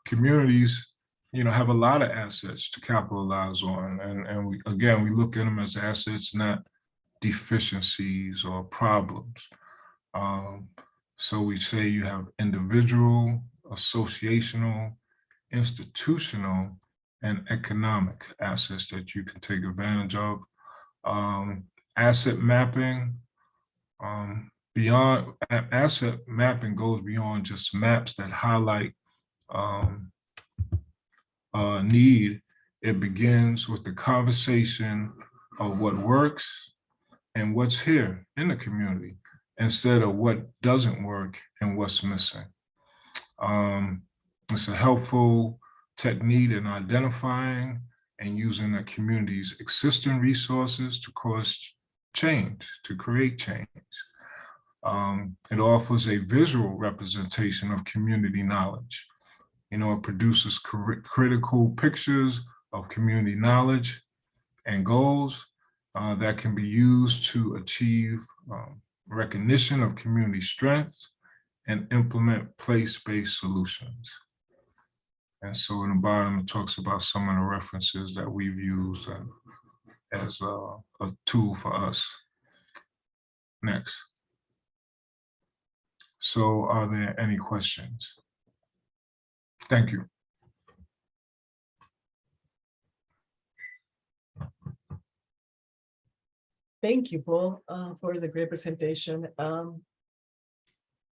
communities, have a lot of assets to capitalize on. And we look at them as assets, not deficiencies or problems. So we say you have individual, associational, institutional, and economic assets that you can take advantage of. Asset mapping, beyond asset mapping goes beyond just maps that highlight need. It begins with the conversation of what works and what's here in the community, instead of what doesn't work and what's missing. It's a helpful technique in identifying and using the community's existing resources to cause change, to create change. It offers a visual representation of community knowledge. It produces critical pictures of community knowledge and goals that can be used to achieve recognition of community strengths and implement place-based solutions. And so in the bottom, it talks about some of the references that we've used as a tool for us. Next. So are there any questions? Thank you. Thank you, Paul, for the great presentation.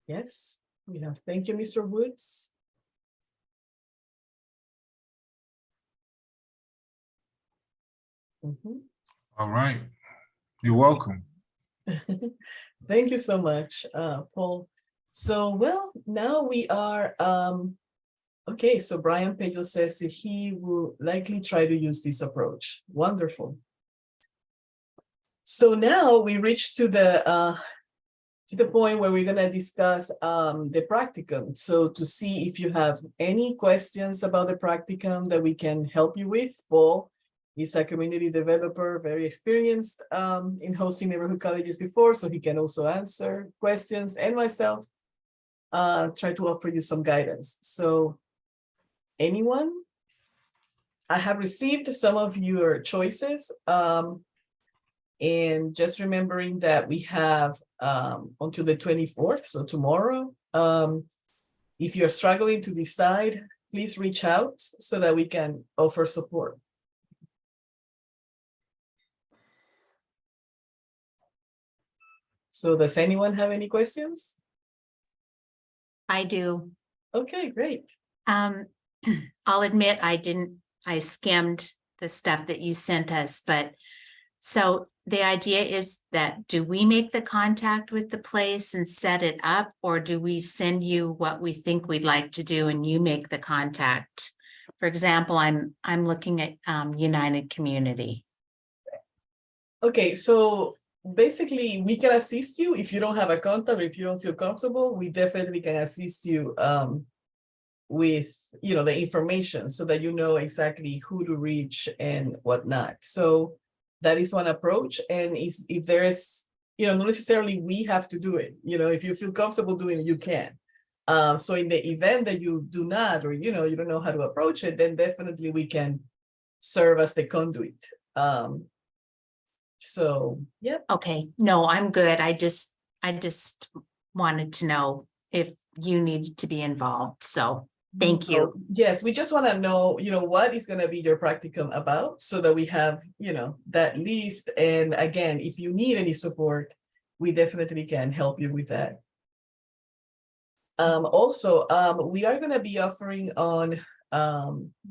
Yes, we have. Thank you, Mr. Woods. All right. You're welcome. Thank you so much, Paul. So, well, now we are, okay, so Brian Pedro says that he will likely try to use this approach. Wonderful. So now we reach to the point where we're gonna discuss the practicum. So to see if you have any questions about the practicum that we can help you with, Paul is a community developer, very experienced in hosting neighborhood colleges before, so he can also answer questions, and myself try to offer you some guidance. So anyone? I have received some of your choices. And just remembering that we have until the 24th, so tomorrow. If you're struggling to decide, please reach out so that we can offer support. So does anyone have any questions? I do. Okay, great. I'll admit I skimmed the stuff that you sent us, but so the idea is that, do we make the contact with the place and set it up, or do we send you what we think we'd like to do and you make the contact? For example, I'm looking at United Community. Okay, so basically we can assist you if you don't have a contact, or if you don't feel comfortable, we definitely can assist you with the information so that you know exactly who to reach and whatnot. So that is one approach. And if there is, not necessarily we have to do it. If you feel comfortable doing it, you can. So in the event that you do not, or you don't know how to approach it, then definitely we can serve as the conduit. So yeah. Okay, no, I'm good. I just wanted to know if you needed to be involved. So thank you. Yes, we just want to know, what is going to be your practicum about, so that we have, that list. And again, if you need any support, we definitely can help you with that. Also, we are going to be offering on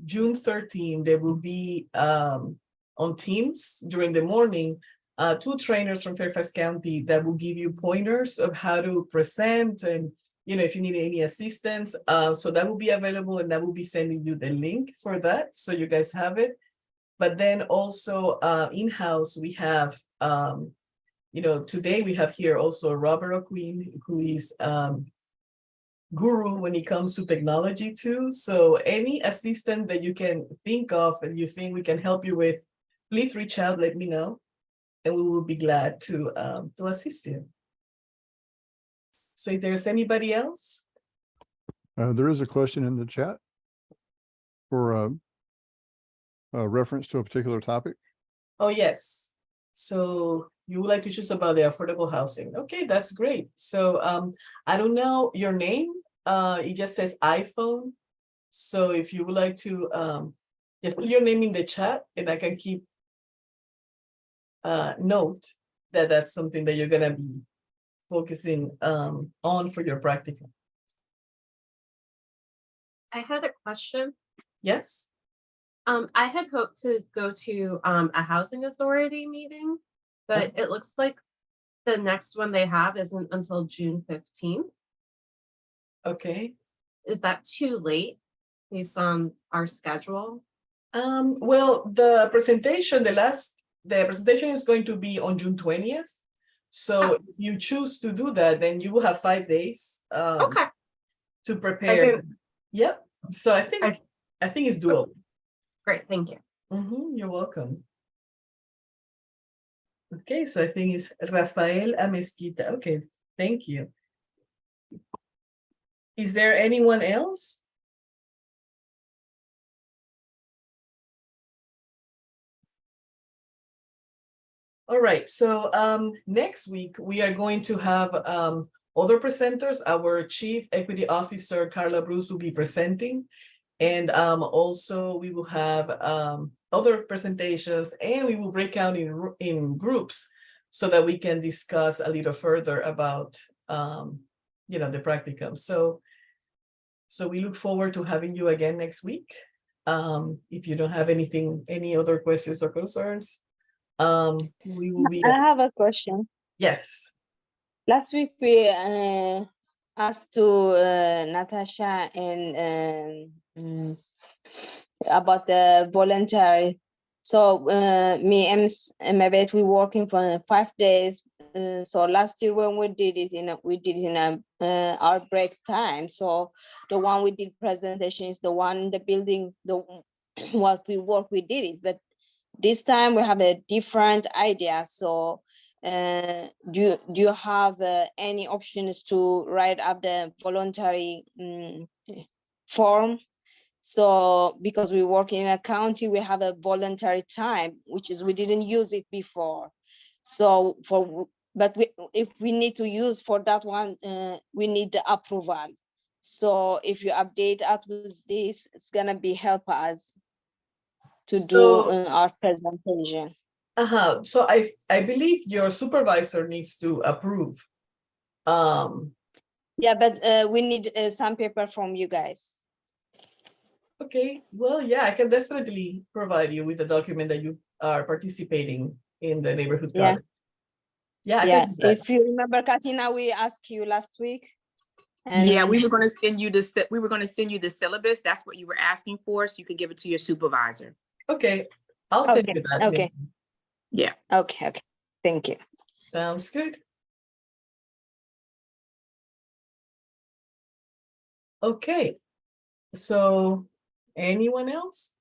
June 13th, there will be on Teams during the morning, 2 trainers from Fairfax County that will give you pointers of how to present, and if you need any assistance. So that will be available, and that will be sending you the link for that, so you guys have it. But then also in-house, we have, today we have here also Robert O'Quinn, who is guru when it comes to technology too. So any assistant that you can think of and you think we can help you with, please reach out, let me know, and we will be glad to assist you. So if there's anybody else? There is a question in the chat for a reference to a particular topic. Oh, yes. So you would like to choose about the affordable housing. Okay, that's great. So I don't know your name. It just says iPhone. So if you would like to just put your name in the chat, and I can keep note that that's something that you're gonna be focusing on for your practicum. I had a question. Yes. I had hoped to go to a housing authority meeting, but it looks like the next one they have isn't until June 15th. Okay. Is that too late based on our schedule? Well, the presentation is going to be on June 20th. So if you choose to do that, then you will have 5 days Okay. to prepare. Yep. So I think it's doable. Great, thank you. You're welcome. Okay, so I think it's Rafael Amezquita. Okay, thank you. Is there anyone else? All right, so next week we are going to have other presenters. Our Chief Equity Officer, Carla Bruce, will be presenting. And also we will have other presentations, and we will break out in groups so that we can discuss a little further about the practicum. So we look forward to having you again next week. If you don't have any other questions or concerns, we will be. I have a question. Yes. Last week we asked to Natasha and about the voluntary. So me and maybe we working for 5 days. So last year when we did it in our break time. So the one we did presentation is the one in the building. What we did it, but this time we have a different idea. So do you have any options to write up the voluntary form? So because we work in a county, we have a voluntary time, which is we didn't use it before. So if we need to use for that one, we need the approval. So if you update us with this, it's gonna be help us to do our presentation. So I believe your supervisor needs to approve. Yeah, but we need some paper from you guys. Okay, well, yeah, I can definitely provide you with a document that you are participating in the neighborhood college. Yeah, I can do that. If you remember, Katina, we asked you last week. Yeah, we were going to send you the syllabus. That's what you were asking for, so you could give it to your supervisor. Okay, I'll send you that. Okay. Yeah. Okay. Thank you. Sounds good. Okay, so anyone else?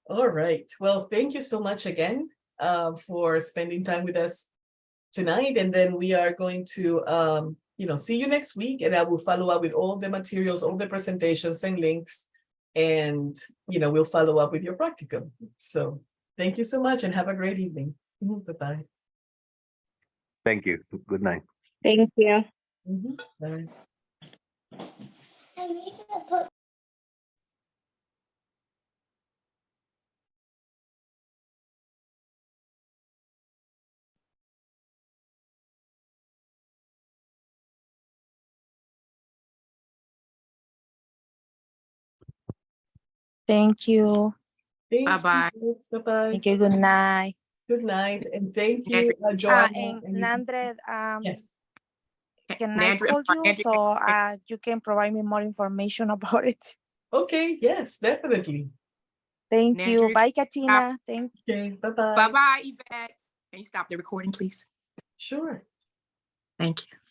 All right. Well, thank you so much again for spending time with us tonight. And then we are going to see you next week, and I will follow up with all the materials, all the presentations and links, and we'll follow up with your practicum. So thank you so much and have a great evening. Bye-bye. Thank you. Good night. Thank you. Bye. Thank you. Bye-bye. Bye-bye. Thank you. Good night. Good night. And thank you, Joanna. And Nandred, Yes. can I call you so you can provide me more information about it? Okay, yes, definitely. Thank you. Bye, Katina. Thank you. Okay, bye-bye. Bye-bye, Yvette. Can you stop the recording, please? Sure. Thank you.